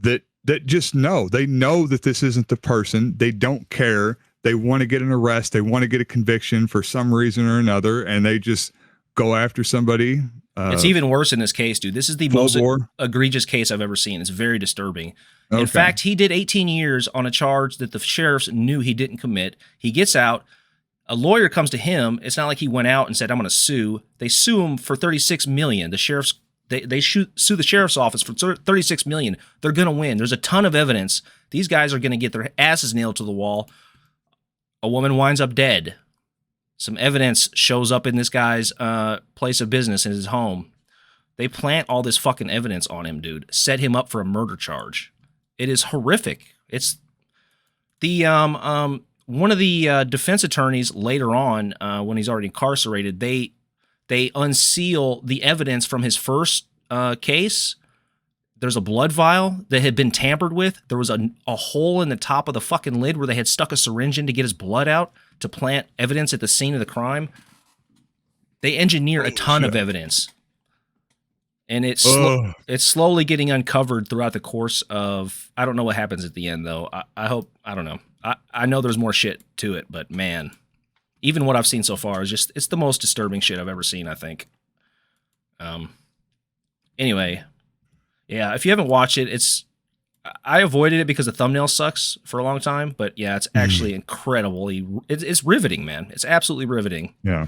that just know. They know that this isn't the person. They don't care. They want to get an arrest. They want to get a conviction for some reason or another, and they just go after somebody. It's even worse in this case, dude. This is the most egregious case I've ever seen. It's very disturbing. Okay. In fact, he did 18 years on a charge that the sheriffs knew he didn't commit. He gets out. A lawyer comes to him. It's not like he went out and said, I'm going to sue. They sue him for $36 million. The sheriffs, they sue the sheriff's office for $36 million. They're going to win. There's a ton of evidence. These guys are going to get their asses nailed to the wall. A woman winds up dead. Some evidence shows up in this guy's place of business in his home. They plant all this fucking evidence on him, dude. Set him up for a murder charge. It is horrific. It's the one of the defense attorneys later on, when he's already incarcerated, they unseal the evidence from his first case. There's a blood vial that had been tampered with. There was a hole in the top of the fucking lid where they had stuck a syringe in to get his blood out to plant evidence at the scene of the crime. They engineer a ton of evidence. And it's slowly getting uncovered throughout the course of, I don't know what happens at the end, though. I don't know. I know there's more shit to it, but man, even what I've seen so far is it's the most disturbing shit I've ever seen, I think. Anyway, yeah, if you haven't watched it, I avoided it because the thumbnail sucks for a long time, but yeah, it's actually incredibly, it's riveting, man. It's absolutely riveting. Yeah.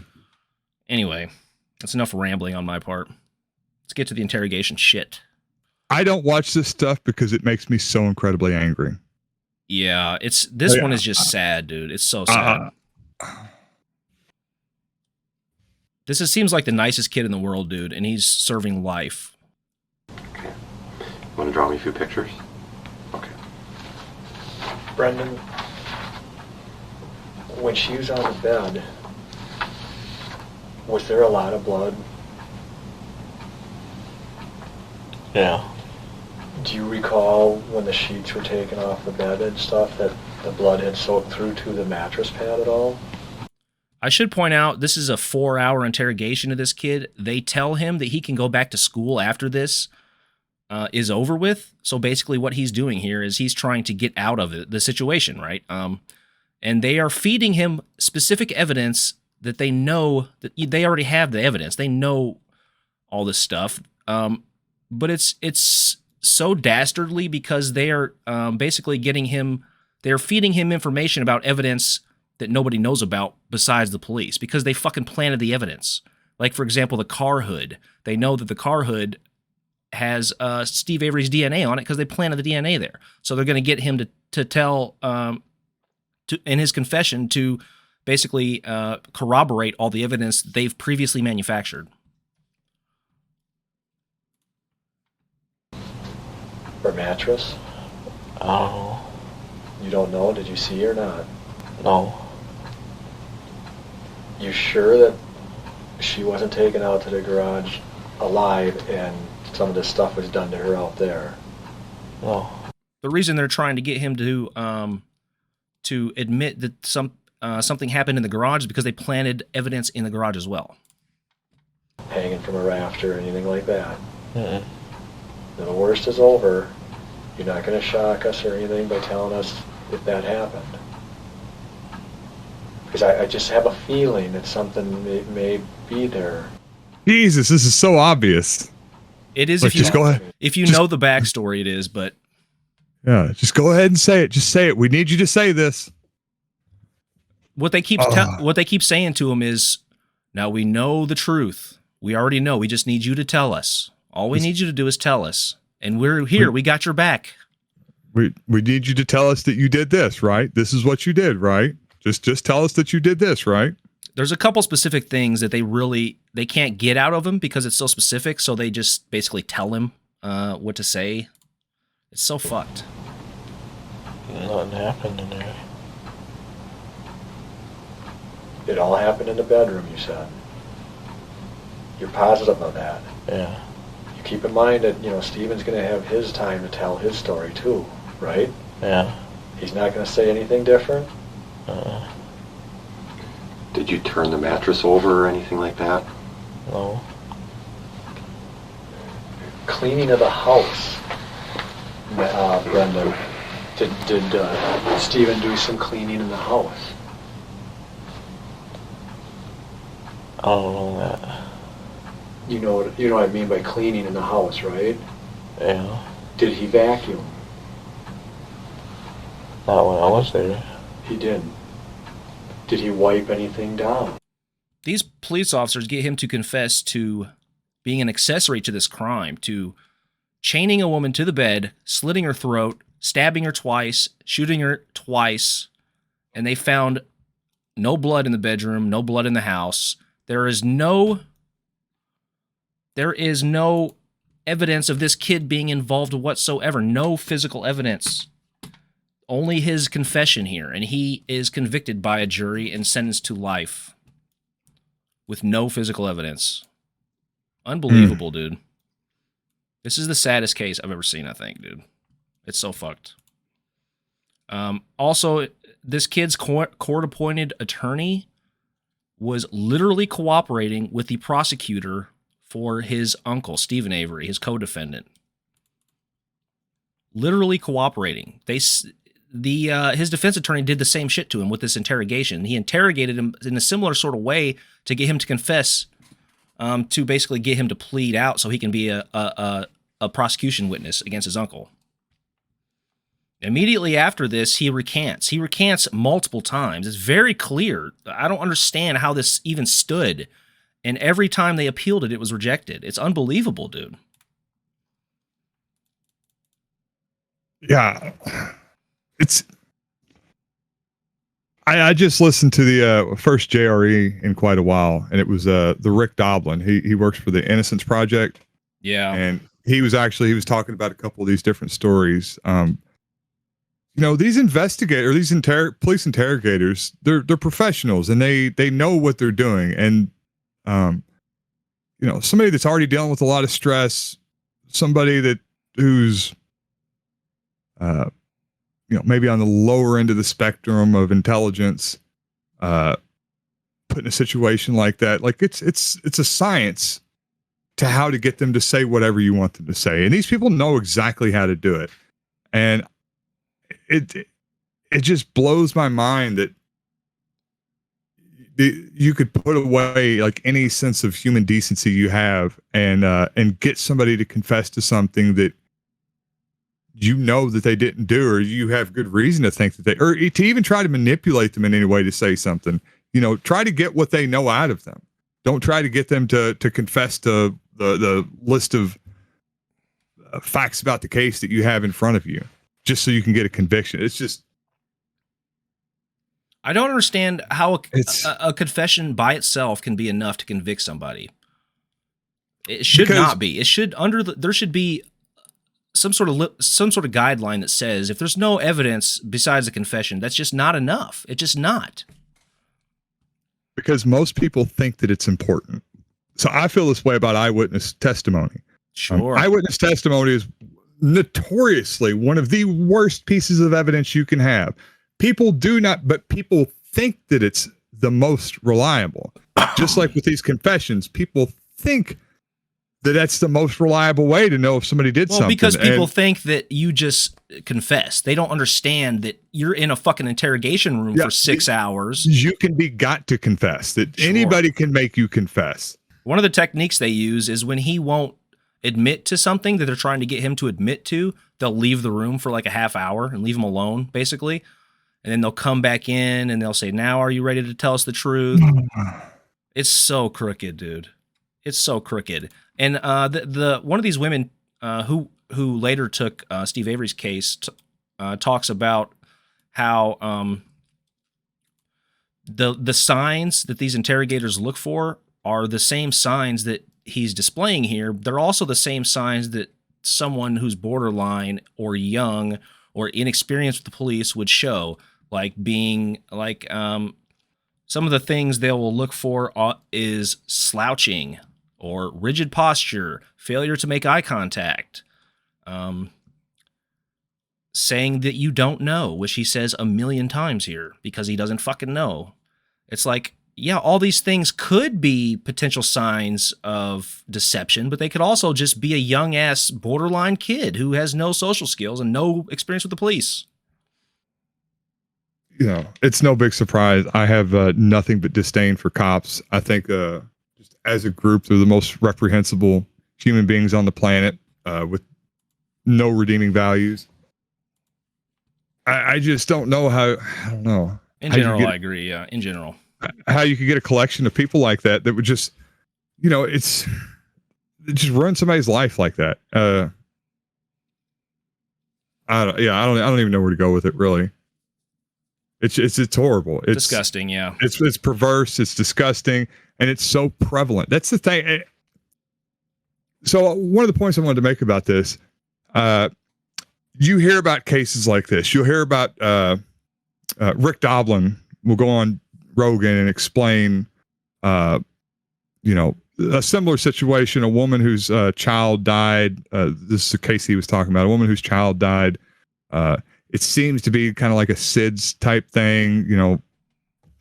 Anyway, that's enough rambling on my part. Let's get to the interrogation shit. I don't watch this stuff because it makes me so incredibly angry. Yeah, this one is just sad, dude. It's so sad. Seems like the nicest kid in the world, dude, and he's serving life. Okay. Want to draw me a few pictures? Okay. Brendan, when she was on the bed, was there a lot of blood? Yeah. Do you recall when the sheets were taken off the bed and stuff that the blood had soaked through to the mattress pad at all? I should point out, this is a 4-hour interrogation of this kid. They tell him that he can go back to school after this is over with. So basically what he's doing here is he's trying to get out of the situation, right? And they are feeding him specific evidence that they know that they already have the evidence. They know all this stuff. But it's so dastardly because they are basically they're feeding him information about evidence that nobody knows about besides the police because they fucking planted the evidence. Like, for example, the car hood. They know that the car hood has Steve Avery's DNA on it because they planted the DNA there. So they're going to get him to tell, in his confession, to basically corroborate all the evidence they've previously manufactured. Her mattress? Oh. You don't know? Did you see her or not? No. You sure that she wasn't taken out to the garage alive and some of this stuff was done to her out there? No. The reason they're trying to get him to admit that something happened in the garage is because they planted evidence in the garage as well. Hanging from a rafter or anything like that? Mm-mm. Now, the worst is over. You're not going to shock us or anything by telling us if that happened. Because I just have a feeling that something may be there. Jesus, this is so obvious. It is Like, just go ahead. If you know the backstory, it is, but... Yeah, just go ahead and say it. Just say it. We need you to say this. What they keep saying to him is, now we know the truth. We already know. We just need you to tell us. All we need you to do is tell us. And we're here. We got your back. We need you to tell us that you did this, right? This is what you did, right? Just tell us that you did this, right? There's a couple specific things that they can't get out of him because it's so specific, so they just basically tell him what to say. It's so fucked. Nothing happened in there. It all happened in the bedroom, you said. You're positive of that? Yeah. You keep in mind that, Steven's going to have his time to tell his story too, right? Yeah. He's not going to say anything different? Did you turn the mattress over or anything like that? No. Cleaning of the house, Brendan. Did Steven do some cleaning in the house? I don't know that. You know what I mean by cleaning in the house, right? Yeah. Did he vacuum? Not when I was there. He didn't. Did he wipe anything down? These police officers get him to confess to being an accessory to this crime, to chaining a woman to the bed, slitting her throat, stabbing her twice, shooting her twice, and they found no blood in the bedroom, no blood in the house. There is no evidence of this kid being involved whatsoever. No physical evidence. Only his confession here, and he is convicted by a jury and sentenced to life with no physical evidence. Unbelievable, dude. This is the saddest case I've ever seen, I think, dude. It's so fucked. Also, this kid's court-appointed attorney was literally cooperating with the prosecutor for his uncle, Stephen Avery, his co-defendant. Literally cooperating. His defense attorney did the same shit to him with this interrogation. He interrogated him in a similar sort of way to get him to confess, to basically get him to plead out so he can be a prosecution witness against his uncle. Immediately after this, he recants. He recants multiple times. It's very clear. I don't understand how this even stood. And every time they appealed it, it was rejected. It's unbelievable, dude. Yeah, it's. I just listened to the first JRE in quite a while, and it was the Rick Doblin. He works for the Innocence Project. Yeah, and he was talking about a couple of these different stories. These investigators, these police interrogators, they're professionals, and they know what they're doing. And somebody that's already dealing with a lot of stress, somebody who's maybe on the lower end of the spectrum of intelligence, put in a situation like that, like it's a science to how to get them to say whatever you want them to say. And these people know exactly how to do it. And it just blows my mind that you could put away like any sense of human decency you have and get somebody to confess to something that that they didn't do, or you have good reason to think that or to even try to manipulate them in any way to say something. Try to get what they know out of them. Don't try to get them to confess to the list of facts about the case that you have in front of you, just so you can get a conviction. It's just, I don't understand how a confession by itself can be enough to convict somebody. It should not be. It should there should be some sort of guideline that says if there's no evidence besides a confession, that's just not enough. It's just not. Because most people think that it's important. So I feel this way about eyewitness testimony. Sure. Eyewitness testimony is notoriously one of the worst pieces of evidence you can have. People think that it's the most reliable. Just like with these confessions, people think that that's the most reliable way to know if somebody did something. Because people think that you just confess. They don't understand that you're in a fucking interrogation room for 6 hours. You can be got to confess. That anybody can make you confess. One of the techniques they use is when he won't admit to something that they're trying to get him to admit to, they'll leave the room for like a half hour and leave him alone, basically. And then they'll come back in and they'll say, "Now are you ready to tell us the truth?" It's so crooked, dude. It's so crooked. And the one of these women who later took Steve Avery's case talks about how the signs that these interrogators look for are the same signs that he's displaying here. They're also the same signs that someone who's borderline or young or inexperienced with the police would show, like being like some of the things they will look for is slouching or rigid posture, failure to make eye contact, saying that you don't know, which he says 1,000,000 times here because he doesn't fucking know. It's like, yeah, all these things could be potential signs of deception, but they could also just be a young ass borderline kid who has no social skills and no experience with the police. It's no big surprise. I have nothing but disdain for cops. I think just as a group, they're the most reprehensible human beings on the planet with no redeeming values. I just don't know how, I don't know. In general, I agree. Yeah, in general. How you could get a collection of people like that would just, it just ruin somebody's life like that. I don't even know where to go with it, really. It's horrible. It's disgusting. Yeah. It's perverse. It's disgusting. And it's so prevalent. That's the thing. So one of the points I wanted to make about this, you hear about cases like this. You'll hear about Rick Doblin will go on Rogan and explain, a similar situation. A woman whose child died. This is the case he was talking about. A woman whose child died. It seems to be kind of like a SIDS type thing,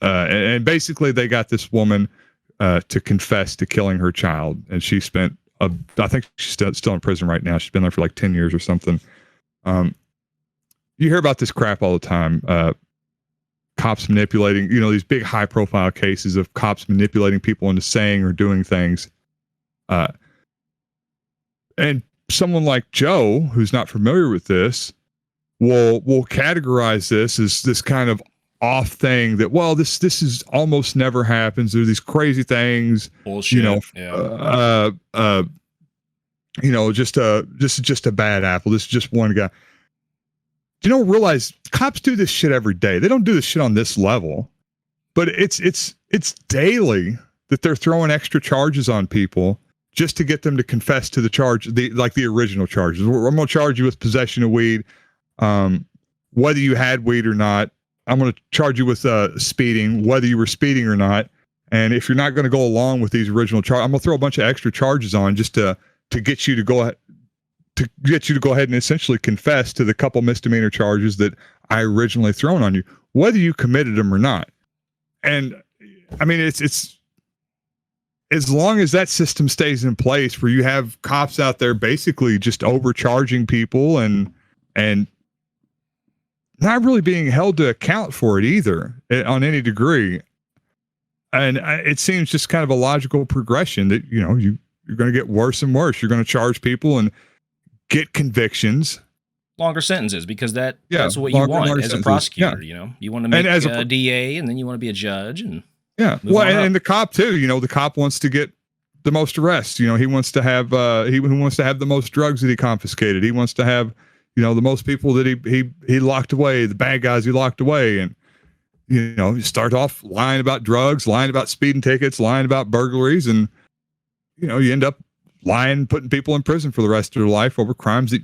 and basically they got this woman to confess to killing her child, and she spent I think she's still in prison right now. She's been there for like 10 years or something. You hear about this crap all the time. Cops manipulating, these big high profile cases of cops manipulating people into saying or doing things. And someone like Joe, who's not familiar with this, will categorize this as this kind of off thing that, well, this is almost never happens. There's these crazy things, bullshit. Just a bad apple. This is just one guy. you don't realize cops do this shit every day. They don't do this shit on this level, but it's daily that they're throwing extra charges on people just to get them to confess to the charge, the original charges. I'm going to charge you with possession of weed, whether you had weed or not. I'm going to charge you with speeding, whether you were speeding or not. And if you're not going to go along with these original charges, I'm going to throw a bunch of extra charges on just to get you to go ahead. To get you to go ahead and essentially confess to the couple misdemeanor charges that I originally thrown on you, whether you committed them or not. And I mean, it's as long as that system stays in place where you have cops out there basically just overcharging people and not really being held to account for it either on any degree. And it seems just kind of a logical progression that, you know, you're going to get worse and worse. You're going to charge people and get convictions, longer sentences, because that's what you want as a prosecutor. You know, you want to make a DA, and then you want to be a judge, and and the cop too. You know, the cop wants to get the most arrests. You know, he wants to have he wants to have the most drugs that he confiscated. He wants to have, you know, the most people that he locked away, the bad guys he locked away, and you know, you start off lying about drugs, lying about speeding tickets, lying about burglaries, and you know, you end up lying, putting people in prison for the rest of their life over crimes that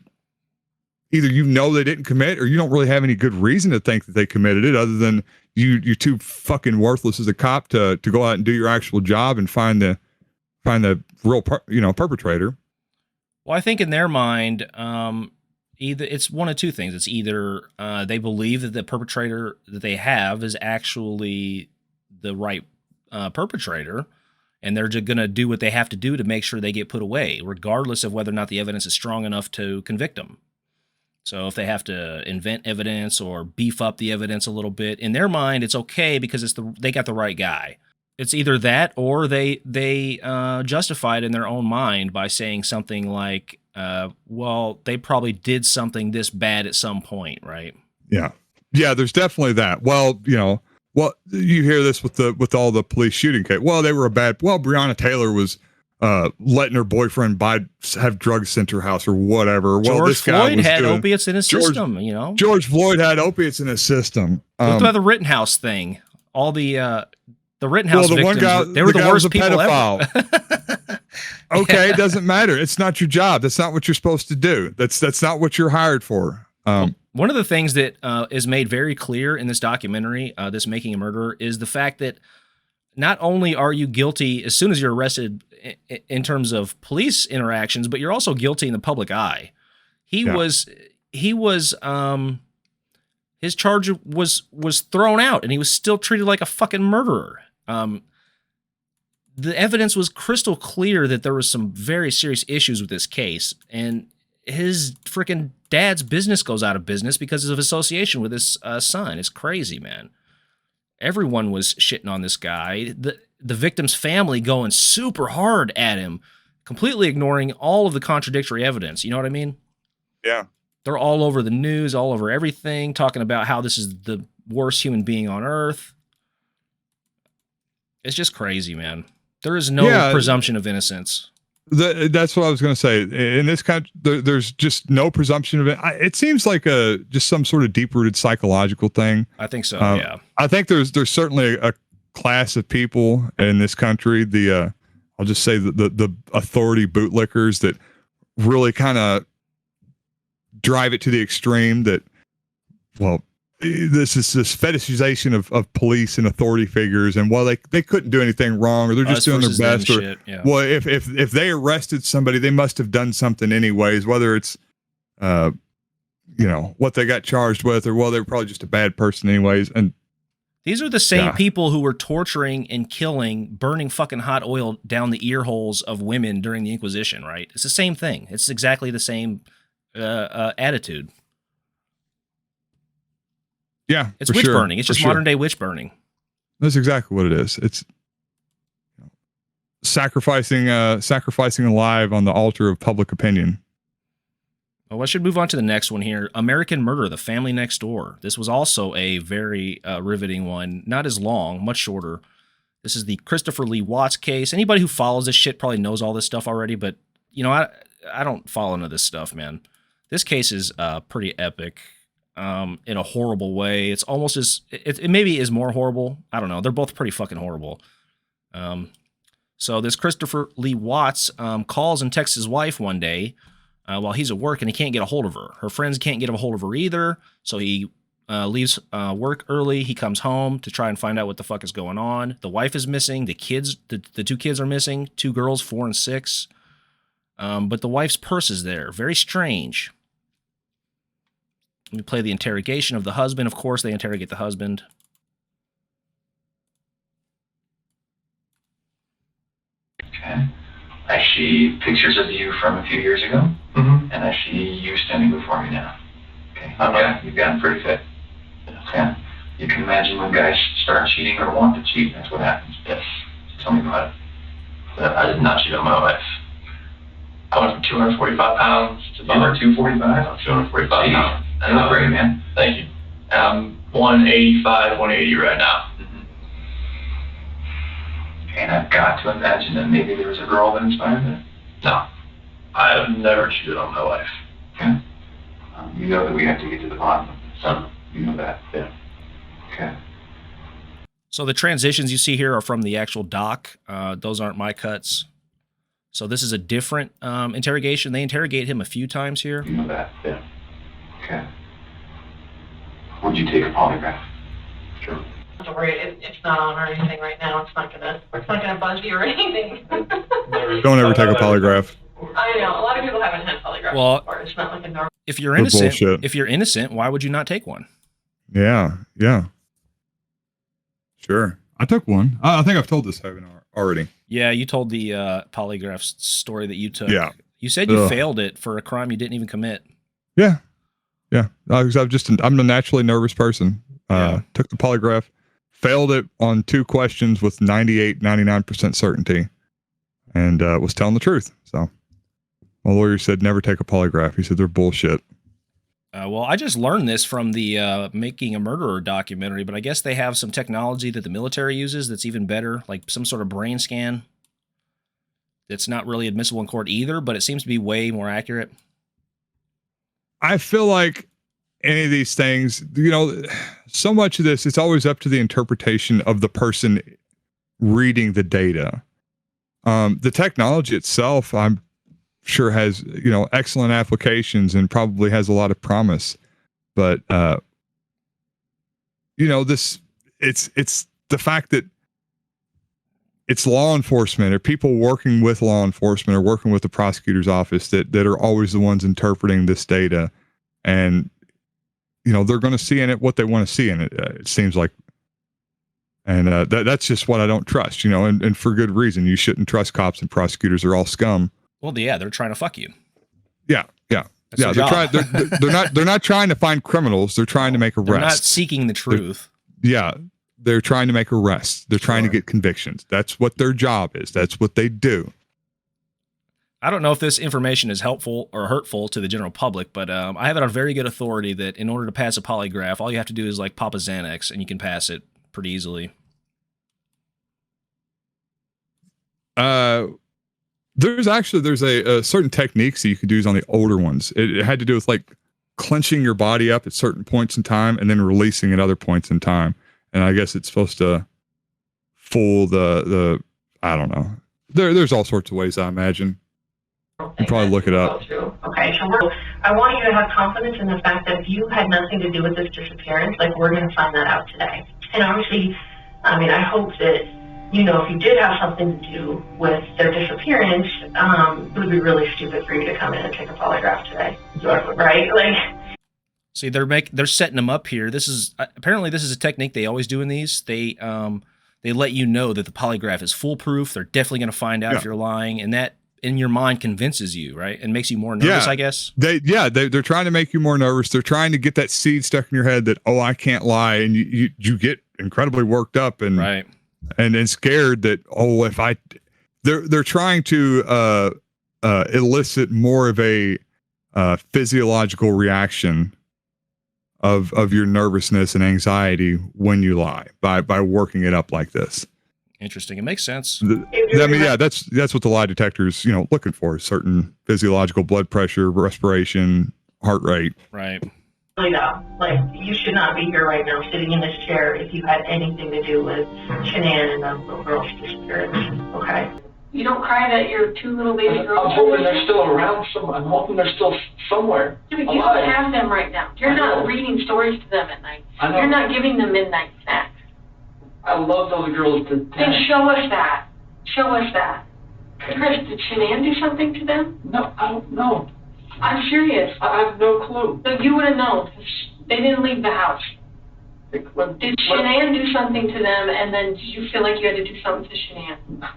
either you know they didn't commit or you don't really have any good reason to think that they committed it, other than you're too fucking worthless as a cop to go out and do your actual job and find the real perpetrator. Well, I think in their mind, either it's one of two things. It's either they believe that the perpetrator that they have is actually the right perpetrator, and they're just going to do what they have to do to make sure they get put away, regardless of whether or not the evidence is strong enough to convict them. So if they have to invent evidence or beef up the evidence a little bit, in their mind, it's okay because they got the right guy. It's either that or they justify it in their own mind by saying something like, well, they probably did something this bad at some point, right? Yeah. Yeah, there's definitely that. Well, you know, you hear this with all the police shooting case. Well, they were Breonna Taylor was letting her boyfriend have drugs sent to her house or whatever. Well, George Floyd had opiates in his system, you know. George Floyd had opiates in his system. Look about the Rittenhouse thing. All the Rittenhouse victims, they were the worst people ever. Okay, it doesn't matter. It's not your job. That's not what you're supposed to do. That's not what you're hired for. One of the things that is made very clear in this documentary, this Making a Murderer, is the fact that not only are you guilty as soon as you're arrested in terms of police interactions, but you're also guilty in the public eye. His charge was thrown out, and he was still treated like a fucking murderer. The evidence was crystal clear that there was some very serious issues with this case, and his freaking dad's business goes out of business because of association with his son. It's crazy, man. Everyone was shitting on this guy. The victim's family going super hard at him, completely ignoring all of the contradictory evidence. You know what I mean? Yeah. They're all over the news, all over everything, talking about how this is the worst human being on earth. It's just crazy, man. There is no presumption of innocence. That's what I was going to say. In this country, there's just no presumption of it. It seems like just some sort of deep-rooted psychological thing. I think so. Yeah. I think there's certainly a class of people in this country. I'll just say the authority bootlickers that really kind of drive it to the extreme. That, well, this is this fetishization of police and authority figures, and while they couldn't do anything wrong, or they're just doing their best, or well, if they arrested somebody, they must have done something anyways, whether it's what they got charged with, or well, they were probably just a bad person anyways. And these are the same people who were torturing and killing, burning fucking hot oil down the ear holes of women during the Inquisition, right? It's the same thing. It's exactly the same attitude. Yeah, it's witch burning. It's just modern day witch burning. That's exactly what it is. It's sacrificing alive on the altar of public opinion. Well, I should move on to the next one here. American Murder, The Family Next Door. This was also a very riveting one. Not as long, much shorter. This is the Christopher Lee Watts case. Anybody who follows this shit probably knows all this stuff already, but I don't follow into this stuff, man. This case is pretty epic. in a horrible way. It's almost as it maybe is more horrible. I don't know. They're both pretty fucking horrible. So this Christopher Lee Watts calls and texts his wife one day while he's at work, and he can't get a hold of her. Her friends can't get a hold of her either, so he leaves work early. He comes home to try and find out what the fuck is going on. The wife is missing. The kids, the two kids are missing. 2 girls, 4 and 6. But the wife's purse is there. Very strange. We play the interrogation of the husband. Of course, they interrogate the husband. Okay. I see pictures of you from a few years ago, and I see you standing before me now. Okay. You've gotten pretty fit. Okay. You can imagine when guys start cheating or want to cheat, that's what happens. Yes. Tell me about it. I did not cheat on my wife. I went from 245 pounds to about 245? 245 pounds. You look great, man. Thank you. I'm 185, 180 right now. And I've got to imagine that maybe there was a girl that inspired that. No. I have never cheated on my wife. Okay. You know that we have to get to the bottom of this. So you know that. Yeah. Okay. So the transitions you see here are from the actual doc. Those aren't my cuts. So this is a different interrogation. They interrogate him a few times here. You know that. Yeah. Okay. Would you take a polygraph? Sure. Don't worry, it's not on or anything right now. It's not gonna buzz you or anything. Don't ever take a polygraph. I know a lot of people haven't had polygraphs before. It's not like a normal. If you're That's innocent, bullshit. why would you not take one? Yeah. Sure. I took one. I think I've told this already. Yeah, you told the polygraph story that you took. Yeah. You said you failed it for a crime you didn't even commit. Yeah. I'm a naturally nervous person. Took the polygraph, failed it on 2 questions with 99% certainty, and was telling the truth. So my lawyer said never take a polygraph. He said they're bullshit. Well, I just learned this from the Making a Murderer documentary, but I guess they have some technology that the military uses that's even better, like some sort of brain scan that's not really admissible in court either, but it seems to be way more accurate. I feel like any of these things, so much of this, it's always up to the interpretation of the person reading the data. The technology itself, I'm sure has, excellent applications and probably has a lot of promise, but, it's the fact that it's law enforcement or people working with law enforcement or working with the prosecutor's office that are always the ones interpreting this data. And, they're going to see in it what they want to see in it. It seems like, and that's just what I don't trust, and for good reason. You shouldn't trust cops and prosecutors. They're all scum. Well, yeah, they're trying to fuck you. Yeah. They're not trying to find criminals. They're trying to make arrests. They're not seeking the truth. They're trying to make arrests. They're trying to get convictions. That's what their job is. That's what they do. I don't know if this information is helpful or hurtful to the general public, but I have it on very good authority that in order to pass a polygraph, all you have to do is like pop a Xanax and you can pass it pretty easily. There's a certain techniques that you could use on the older ones. It had to do with like clenching your body up at certain points in time and then releasing at other points in time. And I guess it's supposed to fool the I don't know. There's all sorts of ways, I imagine. You can probably look it up. Okay, so I want you to have confidence in the fact that you had nothing to do with this disappearance. Like, we're going to find that out today. And obviously, I hope that, if you did have something to do with their disappearance, it would be really stupid for you to come in and take a polygraph today. Exactly. Right? See, they're setting them up here. This is a technique they always do in these. They let you know that the polygraph is foolproof. They're definitely going to find out if you're lying, and that in your mind convinces you, right? And makes you more nervous, I guess. They're trying to make you more nervous. They're trying to get that seed stuck in your head that, I can't lie. And you get incredibly worked up and, right. and scared that, they're trying to, elicit more of a, physiological reaction of your nervousness and anxiety when you lie by working it up like this. Interesting. It makes sense. That's what the lie detector is, looking for. Certain physiological blood pressure, respiration, heart rate. Right. Like, you should not be here right now sitting in this chair if you had anything to do with Shanann and the little girl's disappearance, okay? You don't cry that your 2 little baby girls... I'm hoping they're still around somewhere. I'm hoping they're still somewhere. Yeah, but you don't have them right now. You're not reading stories to them at night. I know. You're not giving them midnight snacks. I love those girls to death. Then show us that. Show us that. Chris, did Shanann do something to them? No, I don't know. I'm serious. I have no clue. So you would have known, 'cause they didn't leave the house. Did Shanann do something to them, and then did you feel like you had to do something to Shanann?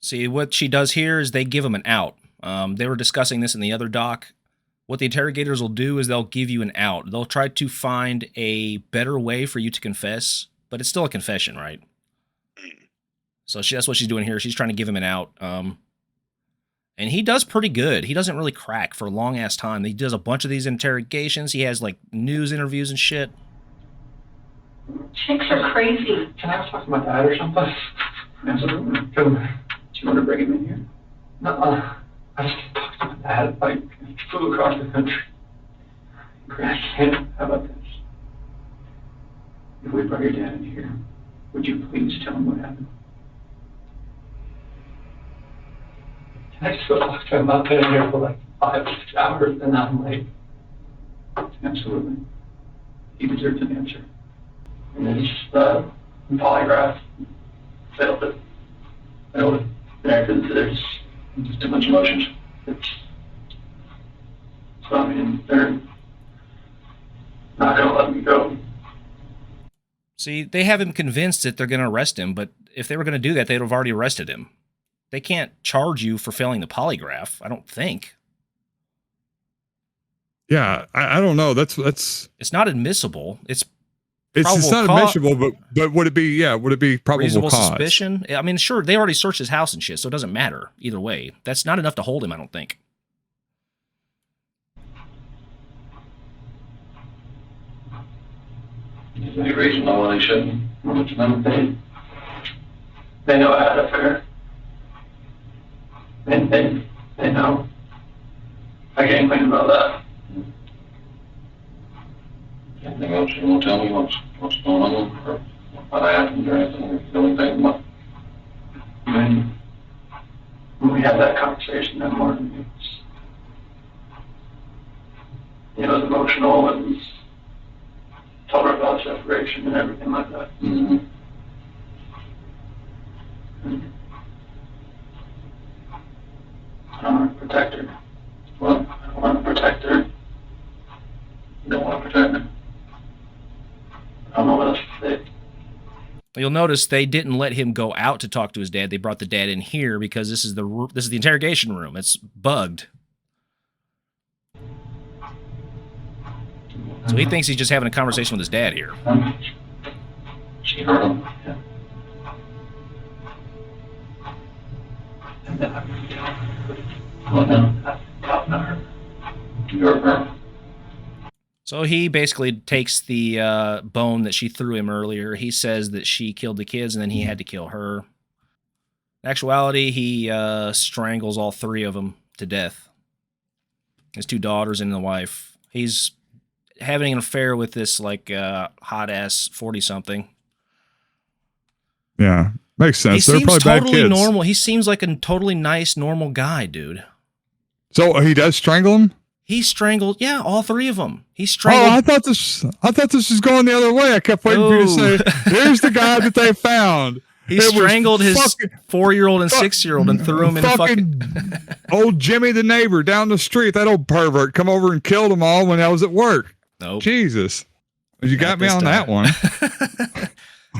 See, what she does here is they give him an out. They were discussing this in the other doc. What the interrogators will do is they'll give you an out. They'll try to find a better way for you to confess, but it's still a confession, right? So that's what she's doing here. She's trying to give him an out. And he does pretty good. He doesn't really crack for a long-ass time. He does a bunch of these interrogations. He has, like, news interviews and shit. Chicks are crazy. Can I talk to my dad or something? Absolutely. Do you want to bring him in here? No, I just can't talk to my dad. Like, he flew across the country. Crash him. How about this? If we brought your dad in here, would you please tell him what happened? I just feel like I'm not been here for like 5 or 6 hours and I'm late. Absolutely. He deserves an answer. And then just Folygraph failed it. There's just too much emotions. So I mean, they're not gonna let me go. See, they have him convinced that they're going to arrest him, but if they were going to do that, they'd have already arrested him. They can't charge you for failing the polygraph, I don't think. Yeah, I don't know. That's it's not admissible. It's not admissible, but would it be probable reasonable cause? Suspicion? I mean, sure, they already searched his house and shit, so it doesn't matter either way. That's not enough to hold him, I don't think. Is there any reason why they shouldn't? How much money they know I had an affair. And they know. I can't complain about that. Anything else you want to tell me? What's going on? Or what happened or anything? Or you know anything about? When we had that conversation that morning, it was emotional and told her about separation and everything like that. Mm-hmm. I don't want to protect her. Well, I don't want to protect her. You don't want to protect her. I don't know what else to say. You'll notice they didn't let him go out to talk to his dad. They brought the dad in here because this is the interrogation room. It's bugged. So he thinks he's just having a conversation with his dad here. She heard him. Yeah. And then you heard her. So he basically takes the bone that she threw him earlier. He says that she killed the kids and then he had to kill her. In actuality, he strangles all 3 of them to death. His 2 daughters and the wife. He's having an affair with this like hot-ass 40-something. Yeah, makes sense. He They're seems probably totally bad kids. normal. He seems like a totally nice, normal guy, dude. So he does strangle him? He strangled, yeah, all 3 of them. He strangled. Oh, I thought this was going the other way. I kept waiting for you to say, "Here's the guy that they found." He strangled his 4-year-old and 6-year-old and threw him in the fucking old Jimmy the neighbor down the street. That old pervert come over and killed them all when I was at work. Nope. Jesus, you got me on that one.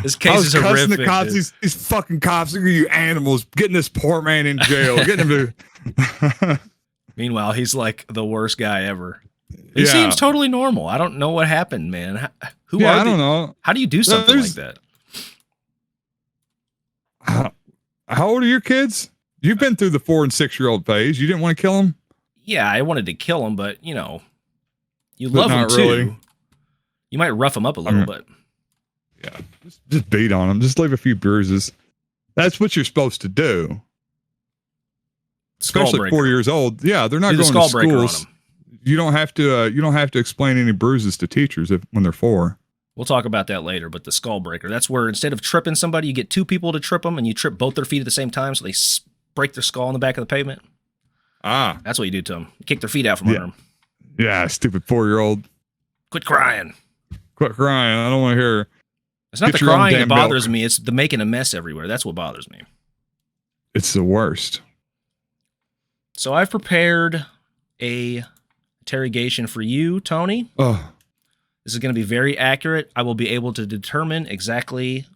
This case is horrific. The cops, these fucking cops, look at you animals, getting this poor man in jail, getting him to. Meanwhile, he's like the worst guy ever. He seems totally normal. I don't know what happened, man. I don't know. How do you do something like that? How old are your kids? You've been through the 4 and 6-year-old phase. You didn't want to kill them? Yeah, I wanted to kill him, but you know, you love him too. Really. You might rough him up a little, but yeah, just beat on him. Just leave a few bruises. That's what you're supposed to do. Especially 4 years old. Yeah, they're not going to schools. You don't have to explain any bruises to teachers when they're 4. We'll talk about that later, but the skull breaker, that's where instead of tripping somebody, you get 2 people to trip them and you trip both their feet at the same time so they break their skull in the back of the pavement. Ah. That's what you do to them. You kick their feet out from under them. Yeah, stupid 4-year-old. Quit crying. Quit crying. I don't want to hear. It's not the crying that bothers me. It's the making a mess everywhere. That's what bothers me. It's the worst. So I've prepared a interrogation for you, Tony. Oh. This is going to be very accurate. I will be able to determine exactly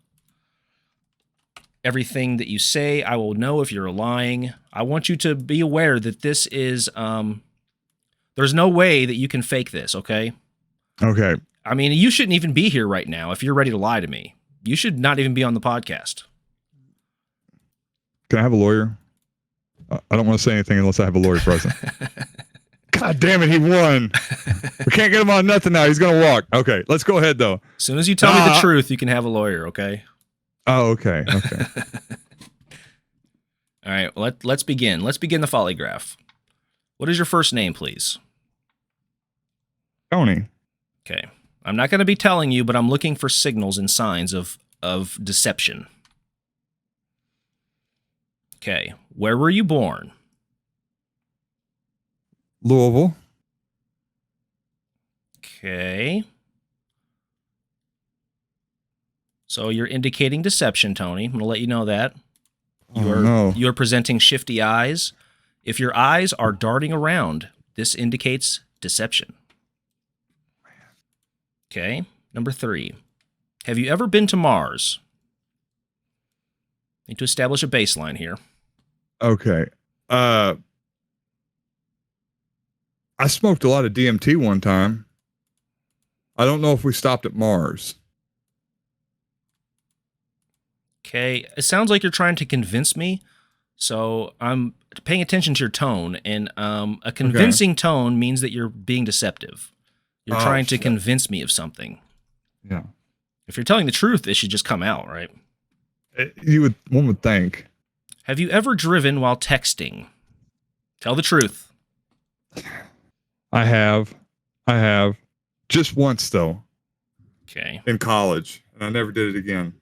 everything that you say. I will know if you're lying. I want you to be aware that this is, there's no way that you can fake this, okay? Okay. I mean, you shouldn't even be here right now if you're ready to lie to me. You should not even be on the podcast. Can I have a lawyer? I don't want to say anything unless I have a lawyer present. God damn it, he won. We can't get him on nothing now. He's going to walk. Okay, let's go ahead, though. As soon as you tell me the truth, you can have a lawyer, okay? Oh, okay, okay. All right, well, let's begin. Let's begin the Folygraph. What is your first name, please? Tony. Okay. I'm not going to be telling you, but I'm looking for signals and signs of deception. Okay. Where were you born? Louisville. Okay. So you're indicating deception, Tony. I'm going to let you know that. You're presenting shifty eyes. If your eyes are darting around, this indicates deception. Okay. Number 3. Have you ever been to Mars? Need to establish a baseline here. Okay. I smoked a lot of DMT one time. I don't know if we stopped at Mars. Okay. It sounds like you're trying to convince me. So I'm paying attention to your tone, and a convincing tone means that you're being deceptive. You're trying to convince me of something. Yeah. If you're telling the truth, it should just come out, right? One would think. Have you ever driven while texting? Tell the truth. I have. Just once, though. Okay. In college, and I never did it again.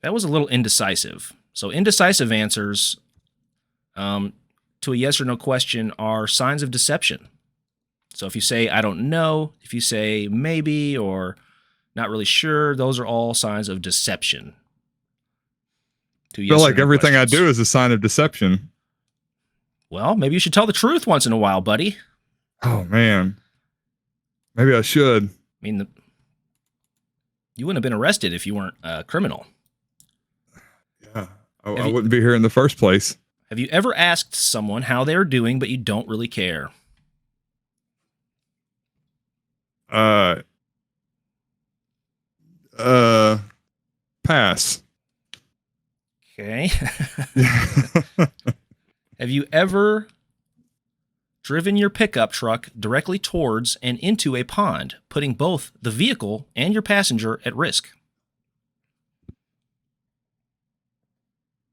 That was a little indecisive. So indecisive answers to a yes or no question are signs of deception. So if you say, I don't know, if you say maybe or not really sure, those are all signs of deception. I feel like everything I do is a sign of deception. Well, maybe you should tell the truth once in a while, buddy. Oh, man. Maybe I should. I mean, you wouldn't have been arrested if you weren't a criminal. Yeah, I wouldn't be here in the first place. Have you ever asked someone how they're doing, but you don't really care? Pass. Okay. Have you ever driven your pickup truck directly towards and into a pond, putting both the vehicle and your passenger at risk?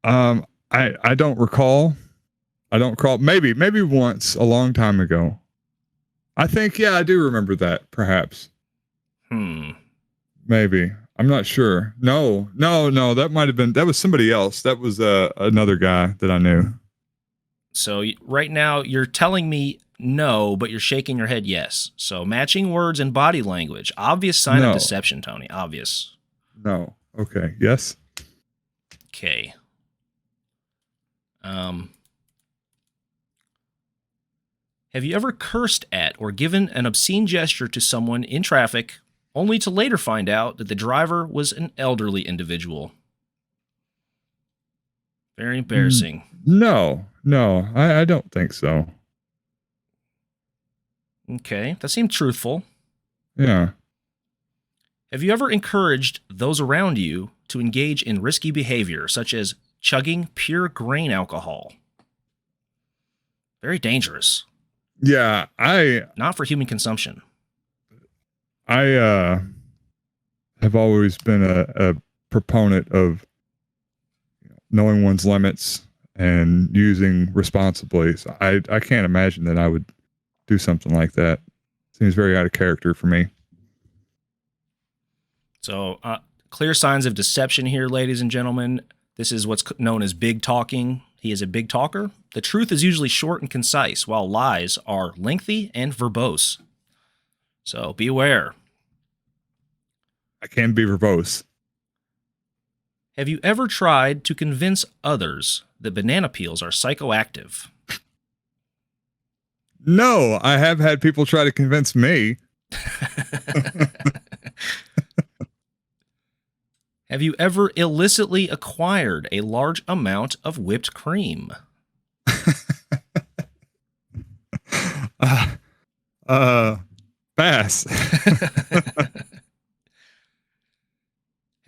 I don't recall. Maybe once a long time ago. I think, yeah, I do remember that, perhaps. Maybe. I'm not sure. No, that was somebody else. That was another guy that I knew. So right now you're telling me no, but you're shaking your head yes. So matching words and body language. Obvious sign of deception, Tony. Obvious. No. Okay. Yes. Okay. Have you ever cursed at or given an obscene gesture to someone in traffic only to later find out that the driver was an elderly individual? Very embarrassing. No, I don't think so. Okay, that seemed truthful. Yeah. Have you ever encouraged those around you to engage in risky behavior, such as chugging pure grain alcohol? Very dangerous. Yeah, not for human consumption. I have always been a proponent of knowing one's limits and using responsibly. So I can't imagine that I would do something like that. Seems very out of character for me. So, clear signs of deception here, ladies and gentlemen. This is what's known as big talking. He is a big talker. The truth is usually short and concise, while lies are lengthy and verbose. So, beware. I can be verbose. Have you ever tried to convince others that banana peels are psychoactive? No, I have had people try to convince me. Have you ever illicitly acquired a large amount of whipped cream? Pass.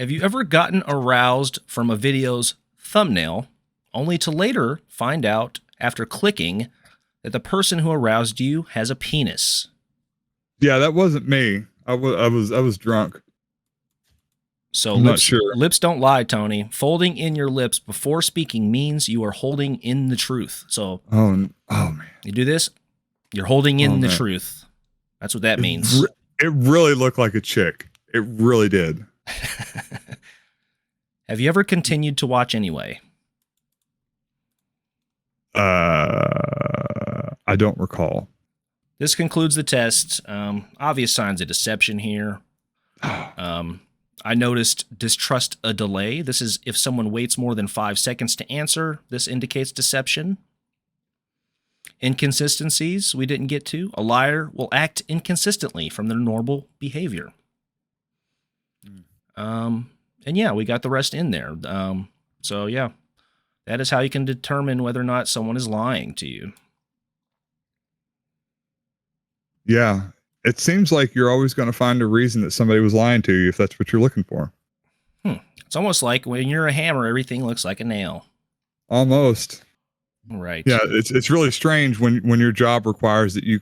Have you ever gotten aroused from a video's thumbnail only to later find out after clicking that the person who aroused you has a penis? Yeah, that wasn't me. I was drunk. So I'm not sure. Lips don't lie, Tony. Folding in your lips before speaking means you are holding in the truth. So oh man, you do this, you're holding in the man. truth. That's what that means. It really looked like a chick. It really did. Have you ever continued to watch anyway? I don't recall. This concludes the test. Obvious signs of deception here. I noticed distrust a delay. This is if someone waits more than 5 seconds to answer. This indicates deception. Inconsistencies we didn't get to. A liar will act inconsistently from their normal behavior. And yeah, we got the rest in there. So yeah, that is how you can determine whether or not someone is lying to you. Yeah. It seems like you're always going to find a reason that somebody was lying to you if that's what you're looking for. It's almost like when you're a hammer, everything looks like a nail. Almost. Right. Yeah, it's really strange when your job requires that you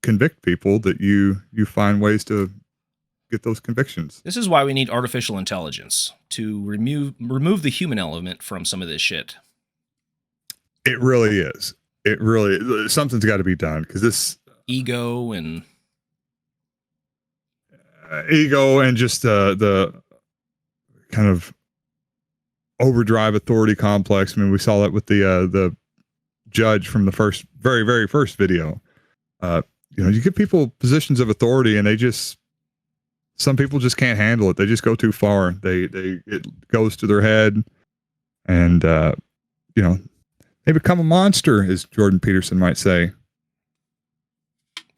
convict people, that you find ways to get those convictions. This is why we need artificial intelligence to remove the human element from some of this shit. It really is. It really something's got to be done because this ego and just the kind of overdrive authority complex. I mean, we saw that with the judge from the very, very first video. You give people positions of authority and some people just can't handle it. They just go too far. It goes to their head and, they become a monster, as Jordan Peterson might say.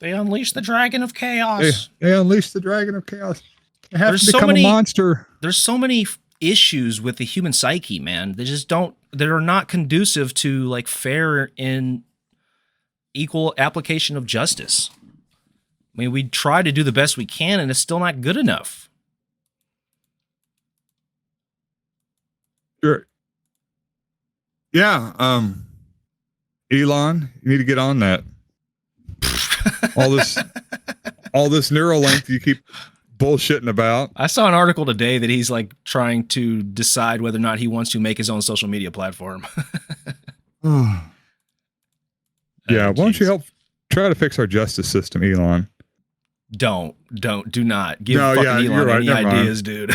They unleash the dragon of chaos. They unleash the dragon of chaos. They have to become a monster. There's so many issues with the human psyche, man. They are not conducive to like fair and equal application of justice. I mean, we try to do the best we can and it's still not good enough. Sure. Yeah. Elon, you need to get on that. all this Neuralink you keep bullshitting about. I saw an article today that he's like trying to decide whether or not he wants to make his own social media platform. Yeah, why don't you help try to fix our justice system, Elon? Do not give fucking Elon any ideas, dude.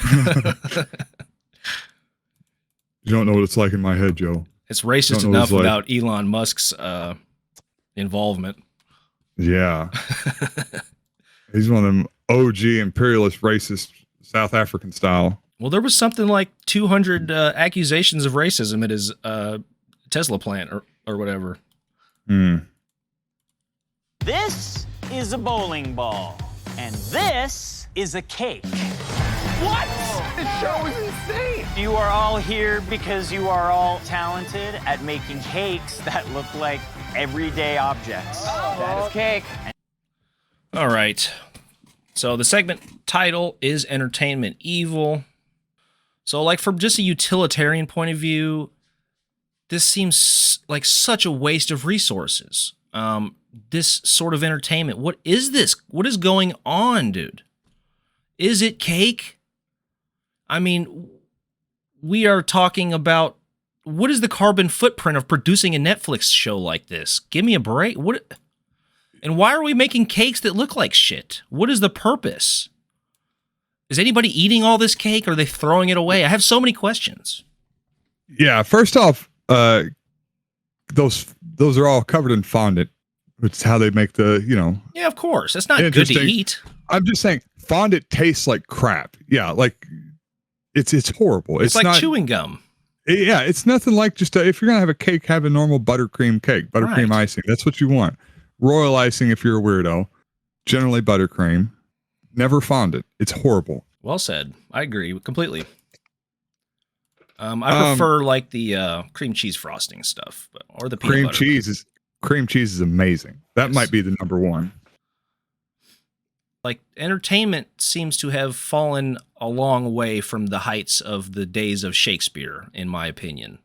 You don't know what it's like in my head, Joe. It's racist enough without Elon Musk's involvement. Yeah. He's one of them OG imperialist racist South African style. Well, there was something like 200 accusations of racism at his Tesla plant or whatever. This is a bowling ball, and this is a cake. What? This show is insane. You are all here because you are all talented at making cakes that look like everyday objects. That is cake. All right. So the segment title is Entertainment Evil. So like from just a utilitarian point of view, this seems like such a waste of resources. This sort of entertainment. What is this? What is going on, dude? Is it cake? I mean, we are talking about what is the carbon footprint of producing a Netflix show like this? Give me a break. What? And why are we making cakes that look like shit? What is the purpose? Is anybody eating all this cake, or are they throwing it away? I have so many questions. Yeah, first off, those are all covered in fondant. It's how they make the, Yeah, of course. That's not good to eat. I'm just saying, fondant tastes like crap. Yeah, like it's horrible. It's like not chewing gum. Yeah, it's nothing like just if you're gonna have a cake, have a normal buttercream cake, buttercream icing. That's what you want. Royal icing if you're a weirdo. Generally buttercream. Never fondant. It's horrible. Well said. I agree completely. I prefer like the cream cheese frosting stuff, or the peanut butter. Cream cheese is amazing. That might be the number one. Like, entertainment seems to have fallen a long way from the heights of the days of Shakespeare, in my opinion.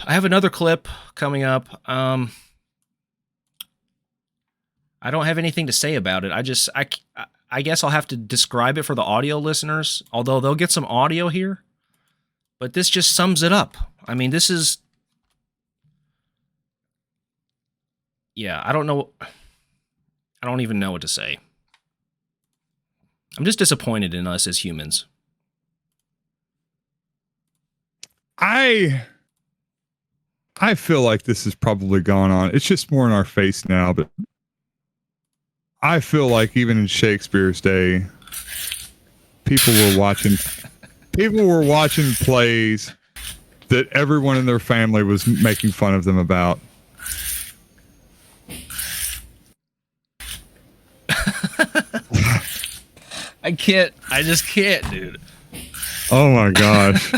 I have another clip coming up. I don't have anything to say about it. I guess I'll have to describe it for the audio listeners, although they'll get some audio here. But this just sums it up. I mean, this is... Yeah, I don't know... I don't even know what to say. I'm just disappointed in us as humans. I feel like this has probably gone on. It's just more in our face now, but I feel like even in Shakespeare's day, people were watching plays that everyone in their family was making fun of them about. I just can't, dude. Oh my gosh.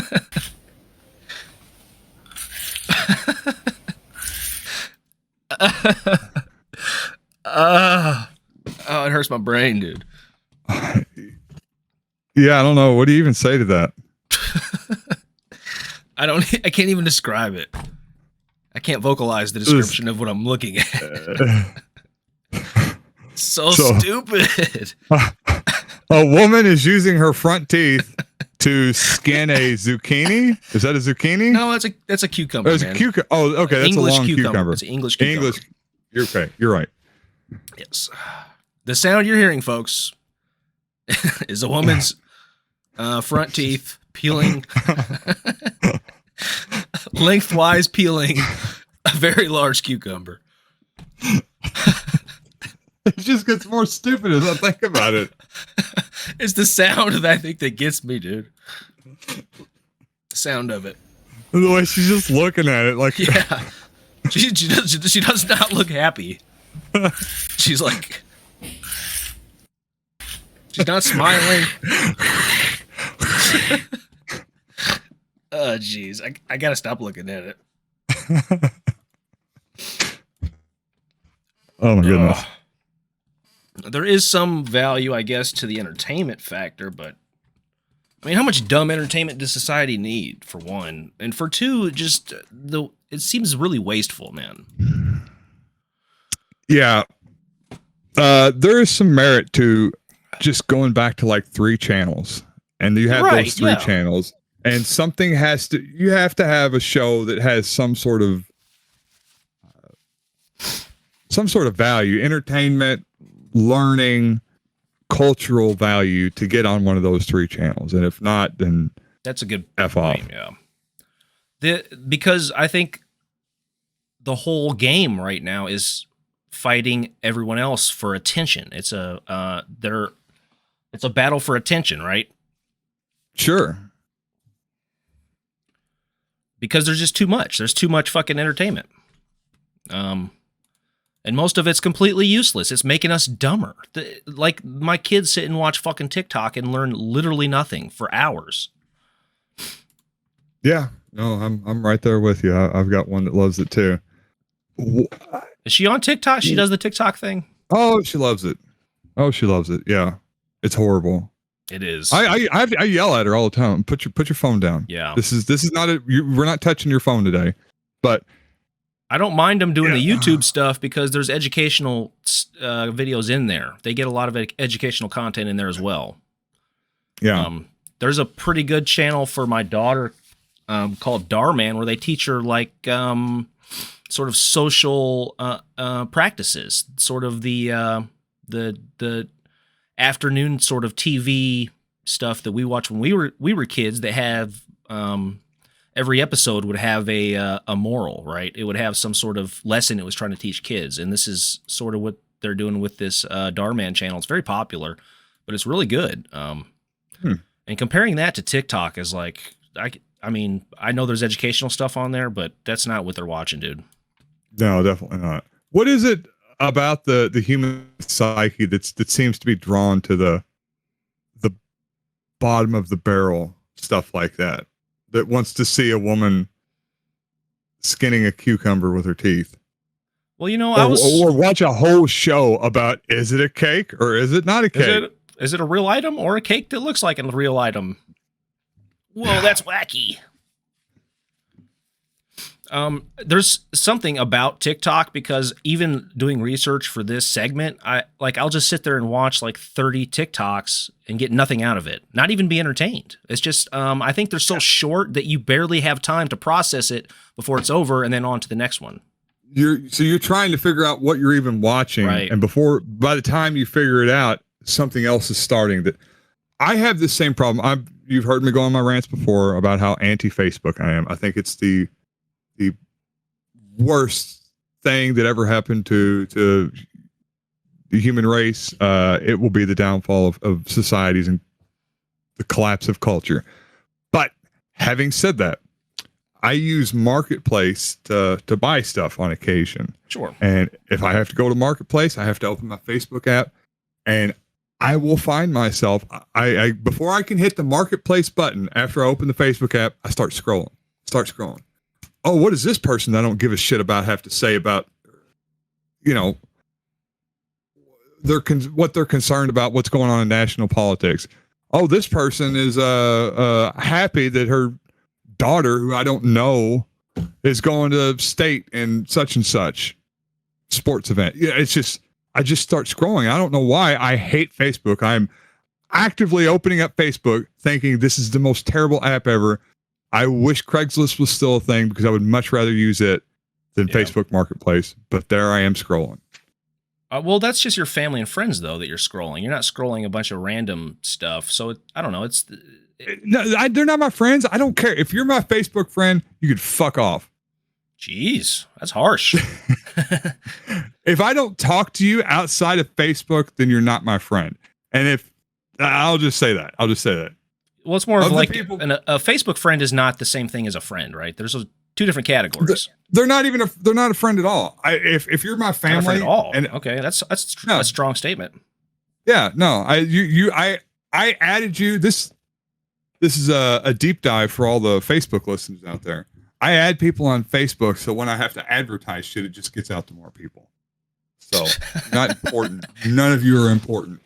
Oh, it hurts my brain, dude. Yeah, I don't know. What do you even say to that? I can't even describe it. I can't vocalize the description of what I'm looking at. So stupid. A woman is using her front teeth to skin a zucchini. Is that a zucchini? No, that's a cucumber. It's a cucumber. Oh, okay. That's English a long cucumber. It's an English cucumber. You're okay. You're right. Yes. The sound you're hearing, folks, is a woman's front teeth peeling, lengthwise peeling a very large cucumber. It just gets more stupid as I think about it. It's the sound that I think that gets me, dude. The sound of it. The way she's just looking at it, like, yeah, she does not look happy. She's like, she's not smiling. Oh, jeez, I gotta stop looking at it. Oh my goodness. There is some value, I guess, to the entertainment factor, but I mean, how much dumb entertainment does society need, for one? And for two, it seems really wasteful, man. Yeah. There is some merit to just going back to like 3 channels. And you have those 3 channels. And you have to have a show that has some sort of value, entertainment, learning, cultural value to get on one of those 3 channels. And if not, then that's a good F point, off. Yeah. Because I think the whole game right now is fighting everyone else for attention. It's a battle for attention, right? Sure. Because there's just too much. There's too much fucking entertainment. And most of it's completely useless. It's making us dumber. Like, my kids sit and watch fucking TikTok and learn literally nothing for hours. Yeah. No, I'm right there with you. I've got one that loves it too. Is she on TikTok? She does the TikTok thing? Oh, she loves it. Yeah. It's horrible. It is. I yell at her all the time. Put your phone down. Yeah. This is not we're not touching your phone today. But I don't mind them doing the YouTube stuff because there's educational videos in there. They get a lot of educational content in there as well. Yeah. There's a pretty good channel for my daughter called Darman, where they teach her like sort of social practices, sort of the afternoon sort of TV stuff that we watched when we were kids. That have every episode would have a moral, right? It would have some sort of lesson it was trying to teach kids, and this is sort of what they're doing with this Darman channel. It's very popular, but it's really good. And comparing that to TikTok is like, I mean, I know there's educational stuff on there, but that's not what they're watching, dude. No, definitely not. What is it about the human psyche that seems to be drawn to the bottom of the barrel stuff like that wants to see a woman skinning a cucumber with her teeth? Well, you know, or watch a whole show about, is it a cake or is it not a cake? Is it a real item or a cake that looks like a real item? Whoa, that's wacky. There's something about TikTok, because even doing research for this segment, I'll just sit there and watch like 30 TikToks and get nothing out of it. Not even be entertained. It's just, I think they're so short that you barely have time to process it before it's over and then on to the next one. You're trying to figure out what you're even watching, right? And by the time you figure it out, something else is starting. That I have the same problem. You've heard me go on my rants before about how anti-Facebook I am. I think it's the worst thing that ever happened to the human race. It will be the downfall of societies and the collapse of culture. But having said that, I use Marketplace to buy stuff on occasion. Sure. And if I have to go to Marketplace, I have to open my Facebook app, and I will find myself, I before I can hit the Marketplace button, after I open the Facebook app, I start scrolling. Oh, what does this person I don't give a shit about have to say about, what they're concerned about, what's going on in national politics? Oh, this person is happy that her daughter, who I don't know, is going to state and such sports event. Yeah, it's just, I just start scrolling. I don't know why. I hate Facebook. I'm actively opening up Facebook thinking this is the most terrible app ever. I wish Craigslist was still a thing, because I would much rather use it than Facebook Marketplace. But there I am scrolling. Well, that's just your family and friends, though, that you're scrolling. You're not scrolling a bunch of random stuff. So I don't know. No, they're not my friends. I don't care. If you're my Facebook friend, you could fuck off. Jeez, that's harsh. If I don't talk to you outside of Facebook, then you're not my friend. And I'll just say that. Well, it's more of like a Facebook friend is not the same thing as a friend, right? There's two different categories. They're not a friend at all. If you're my family, not a friend at all. Okay, that's a strong statement. Yeah, no, I added you. This is a deep dive for all the Facebook listeners out there. I add people on Facebook, so when I have to advertise shit, it just gets out to more people. So not important. None of you are important.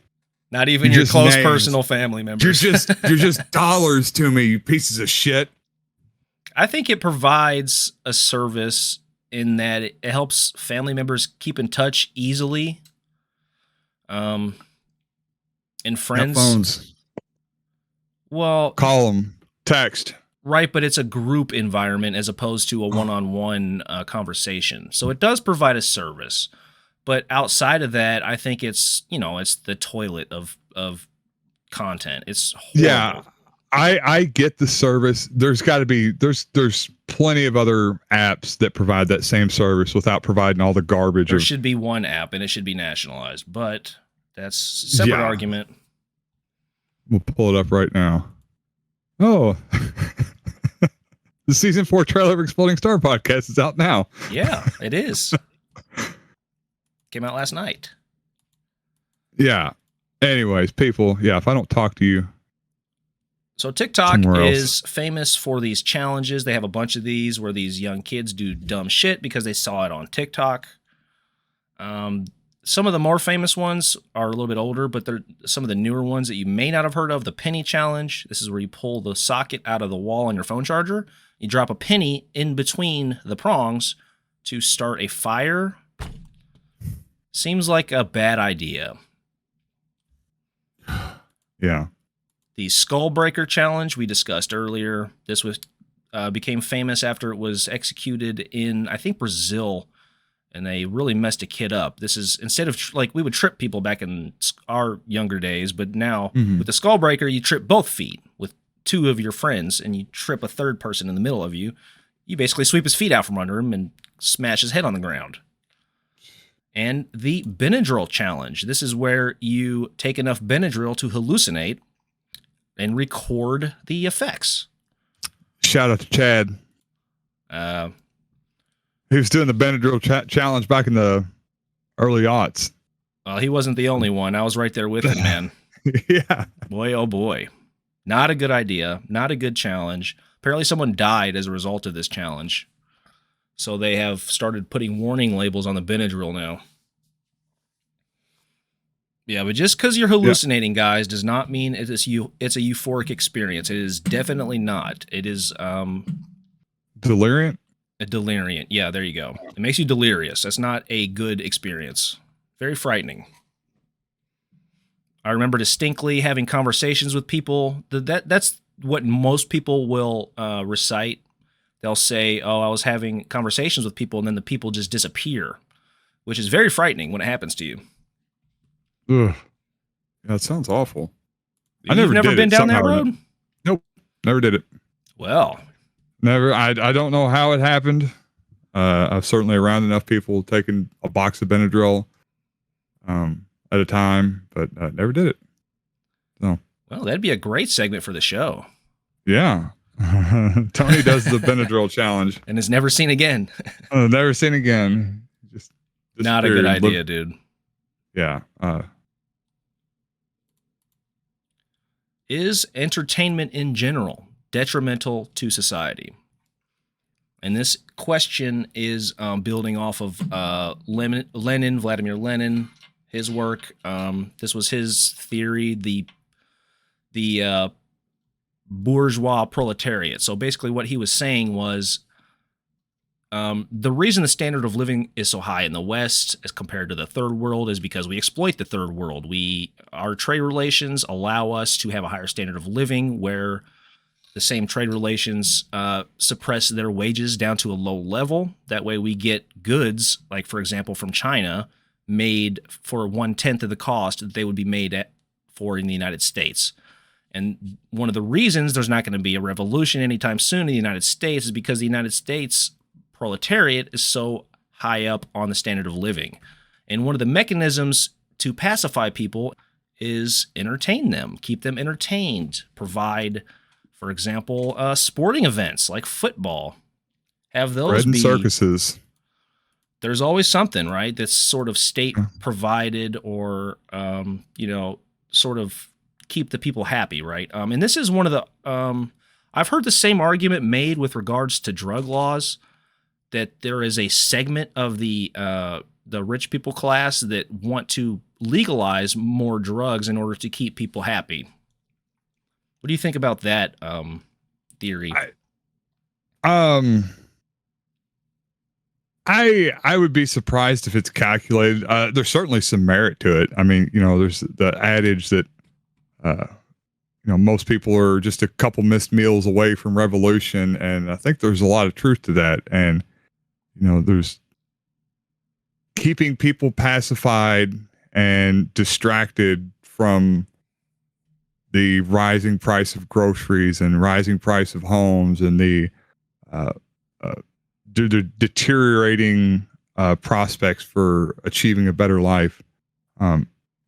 Not even your close personal family members. You're just dollars to me, you pieces of shit. I think it provides a service in that it helps family members keep in touch easily. And friends. Not phones. Well, call them, text. Right, but it's a group environment as opposed to a one-on-one conversation. So it does provide a service. But outside of that, I think it's the toilet of content. It's horrible. Yeah, I get the service. There's got to be there's plenty of other apps that provide that same service without providing all the garbage. There should be one app, and it should be nationalized. But that's a separate argument. We'll pull it up right now. Oh, the season 4 trailer of Exploding Star podcast is out now. Yeah, it is. Came out last night. Yeah. Anyways, people, if I don't talk to you. So TikTok is famous for these challenges. They have a bunch of these where these young kids do dumb shit because they saw it on TikTok. Some of the more famous ones are a little bit older, but they're some of the newer ones that you may not have heard of. The penny challenge. This is where you pull the socket out of the wall on your phone charger. You drop a penny in between the prongs to start a fire. Seems like a bad idea. Yeah. The Skullbreaker challenge we discussed earlier. This was became famous after it was executed in, I think, Brazil, and they really messed a kid up. This is, instead of, like, we would trip people back in our younger days, but now with the Skullbreaker, you trip both feet with 2 of your friends, and you trip a third person in the middle of you. You basically sweep his feet out from under him and smash his head on the ground. And the Benadryl challenge. This is where you take enough Benadryl to hallucinate and record the effects. Shout out to Chad. He was doing the Benadryl challenge back in the early aughts. Well, he wasn't the only one. I was right there with him, man. Yeah. Boy, oh boy. Not a good idea. Not a good challenge. Apparently someone died as a result of this challenge. So they have started putting warning labels on the Benadryl now. Yeah, but just because you're hallucinating, guys, does not mean it's a euphoric experience. It is definitely not. It is deliriant. A deliriant. Yeah, there you go. It makes you delirious. That's not a good experience. Very frightening. I remember distinctly having conversations with people. That's what most people will recite. They'll say, "Oh, I was having conversations with people," and then the people just disappear, which is very frightening when it happens to you. Ugh. Yeah, it sounds awful. You've never been down that road? Nope, never did it. Well, never. I don't know how it happened. I've certainly around enough people taking a box of Benadryl at a time, but never did it. So, well, that'd be a great segment for the show. Yeah. Tony does the Benadryl challenge and is never seen again. Never seen again. Just not a good idea, dude. Yeah. Is entertainment in general detrimental to society? And this question is building off of Vladimir Lenin, his work. This was his theory, the bourgeois proletariat. So basically what he was saying was the reason the standard of living is so high in the West as compared to the third world is because we exploit the third world. Our trade relations allow us to have a higher standard of living, where the same trade relations suppress their wages down to a low level. That way we get goods, like, for example, from China, made for 1/10 of the cost that they would be made for in the United States. And one of the reasons there's not going to be a revolution anytime soon in the United States is because the United States proletariat is so high up on the standard of living. And one of the mechanisms to pacify people is entertain them, keep them entertained, provide, for example, sporting events like football. Have those bread and be circuses. There's always something, right? That's sort of state provided or, sort of keep the people happy, right? And this is one of the, I've heard the same argument made with regards to drug laws, that there is a segment of the rich people class that want to legalize more drugs in order to keep people happy. What do you think about that theory? I would be surprised if it's calculated. There's certainly some merit to it. I mean, there's the adage that, most people are just a couple missed meals away from revolution. And I think there's a lot of truth to that. And, there's keeping people pacified and distracted from the rising price of groceries and rising price of homes and the deteriorating prospects for achieving a better life.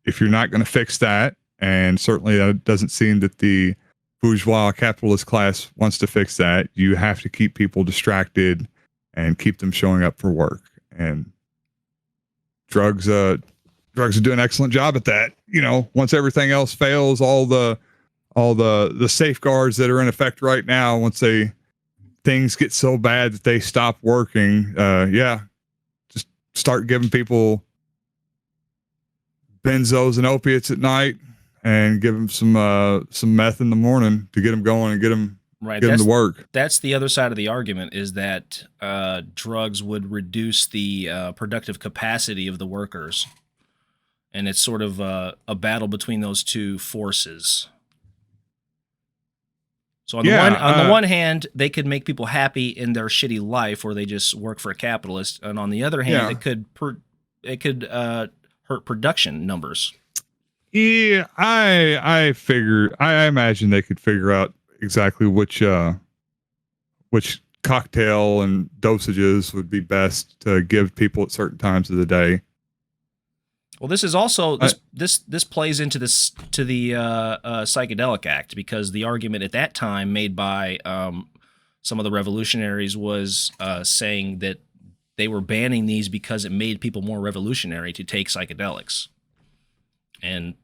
If you're not going to fix that, and certainly that doesn't seem that the bourgeois capitalist class wants to fix that, you have to keep people distracted and keep them showing up for work. And drugs are doing an excellent job at that. Once everything else fails, all the safeguards that are in effect right now, once things get so bad that they stop working, just start giving people benzos and opiates at night and give them some meth in the morning to get them going and get them to work. That's the other side of the argument, is that drugs would reduce the productive capacity of the workers. And it's sort of a battle between those two forces. So on the one hand, they could make people happy in their shitty life, or they just work for a capitalist, and on the other hand, it could hurt production numbers. Yeah, I imagine they could figure out exactly which cocktail and dosages would be best to give people at certain times of the day. Well, this is also this plays into the Psychedelic Act, because the argument at that time made by some of the revolutionaries was saying that they were banning these because it made people more revolutionary to take psychedelics, and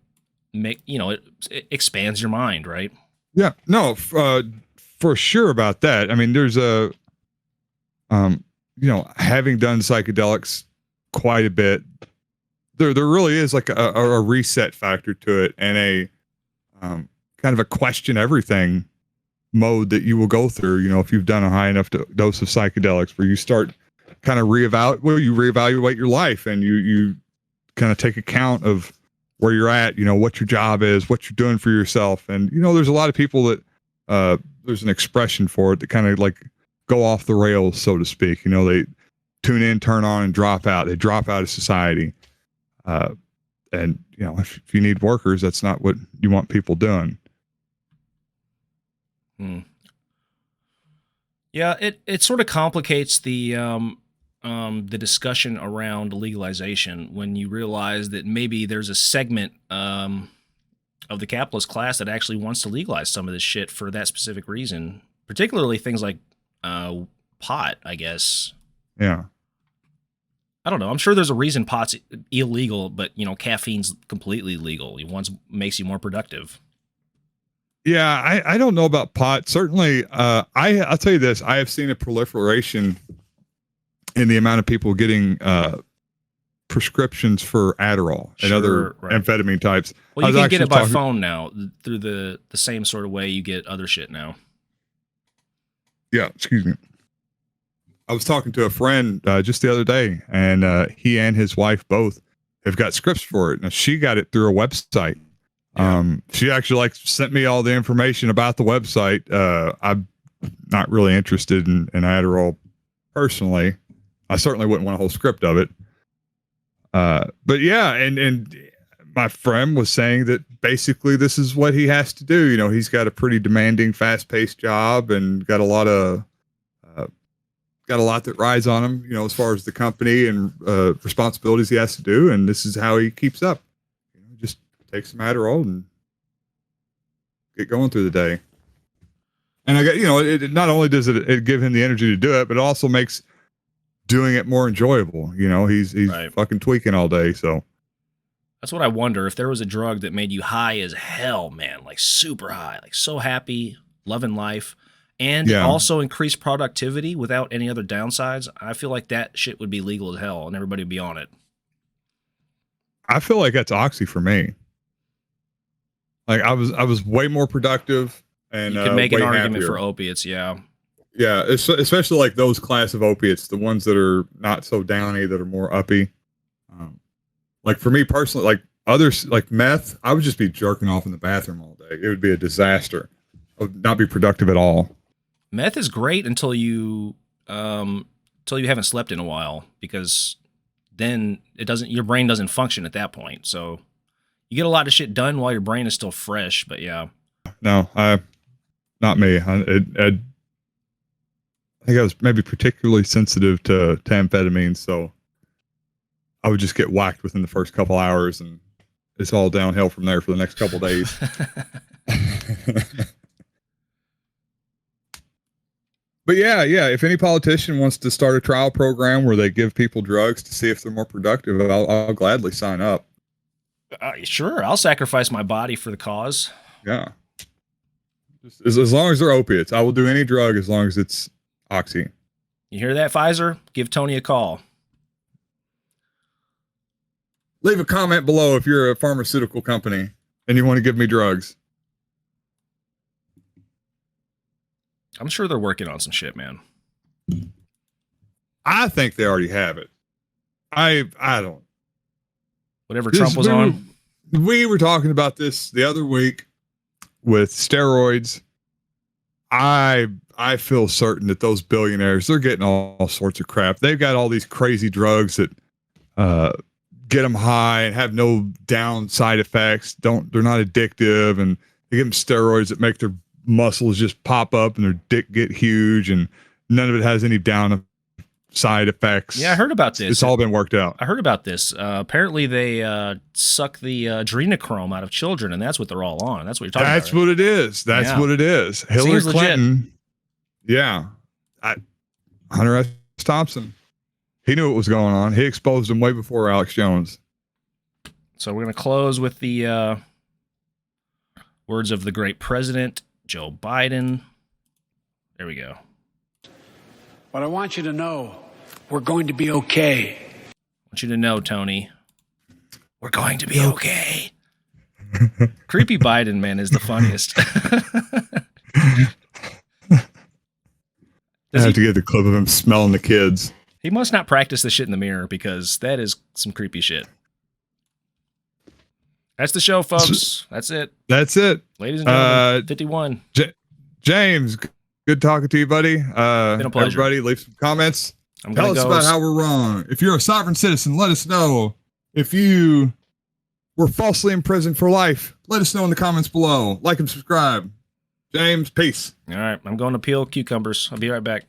it expands your mind, right? Yeah, no, for sure about that. I mean, there's having done psychedelics quite a bit. There really is like a reset factor to it, and a kind of a question everything mode that you will go through. If you've done a high enough dose of psychedelics, where you start kind of reevaluate your life, and you kind of take account of where you're at, what your job is, what you're doing for yourself. And, there's a lot of people that there's an expression for it that kind of like go off the rails, so to speak. They tune in, turn on, and drop out. They drop out of society. And if you need workers, that's not what you want people doing. Yeah, it sort of complicates the discussion around legalization when you realize that maybe there's a segment of the capitalist class that actually wants to legalize some of this shit for that specific reason, particularly things like pot, I guess. Yeah. I don't know. I'm sure there's a reason pot's illegal, but caffeine's completely legal. One makes you more productive. Yeah, I don't know about pot. Certainly, I'll tell you this. I have seen a proliferation in the amount of people getting prescriptions for Adderall and other amphetamine types. Well, you can get it by phone now through the same sort of way you get other shit now. Yeah, excuse me. I was talking to a friend just the other day, and he and his wife both have got scripts for it. Now, she got it through a website. She actually sent me all the information about the website. I'm not really interested in Adderall personally. I certainly wouldn't want a whole script of it. But yeah, and my friend was saying that basically this is what he has to do. He's got a pretty demanding, fast-paced job, and got a lot that rides on him, as far as the company and responsibilities he has to do. And this is how he keeps up. Just take some Adderall and get going through the day. And I got, it not only does it give him the energy to do it, but it also makes doing it more enjoyable. He's fucking tweaking all day. So that's what I wonder, if there was a drug that made you high as hell, man, like super high, like so happy, loving life, and also increase productivity without any other downsides. I feel like that shit would be legal as hell and everybody would be on it. I feel like that's oxy for me. Like I was way more productive, and you could make an argument happier for opiates. Yeah. Yeah. Especially like those class of opiates, the ones that are not so downy, that are more uppy. Like for me personally, like others, like meth, I would just be jerking off in the bathroom all day. It would be a disaster. I would not be productive at all. Meth is great until you haven't slept in a while, because then your brain doesn't function at that point. So you get a lot of shit done while your brain is still fresh. But yeah, no, not me. I think I was maybe particularly sensitive to amphetamines, so I would just get whacked within the first couple hours, and it's all downhill from there for the next couple days. But yeah. If any politician wants to start a trial program where they give people drugs to see if they're more productive, I'll gladly sign up. Sure, I'll sacrifice my body for the cause. Yeah. As long as they're opiates, I will do any drug as long as it's oxy. You hear that, Pfizer? Give Tony a call. Leave a comment below if you're a pharmaceutical company and you want to give me drugs. I'm sure they're working on some shit, man. I think they already have it. I don't. Whatever Trump was on. We were talking about this the other week with steroids. I feel certain that those billionaires, they're getting all sorts of crap. They've got all these crazy drugs that get them high and have no downside effects. They're not addictive, and they give them steroids that make their muscles just pop up and their dick get huge, and none of it has any downside effects. Yeah, I heard about this. It's all been worked out. I heard about this. Apparently, they suck the adrenochrome out of children, and that's what they're all on. That's what you're talking about. That's what it is. That's what it is. Hillary Seems Clinton. legit. Yeah. Hunter S. Thompson. He knew what was going on. He exposed him way before Alex Jones. So we're going to close with the words of the great president, Joe Biden. There we go. But I want you to know, we're going to be okay. I want you to know, Tony, we're going to be okay. Creepy Biden, man, is the funniest. I have to get the clip of him smelling the kids. He must not practice the shit in the mirror, because that is some creepy shit. That's the show, folks. That's it. That's it. Ladies and gentlemen, 51. James, good talking to you, buddy. Been a pleasure. Everybody, leave some comments. I'm Tell gonna us go about how we're wrong. If you're a sovereign citizen, let us know. If you were falsely imprisoned for life, let us know in the comments below. Like and subscribe. James, peace. All right, I'm going to peel cucumbers. I'll be right back.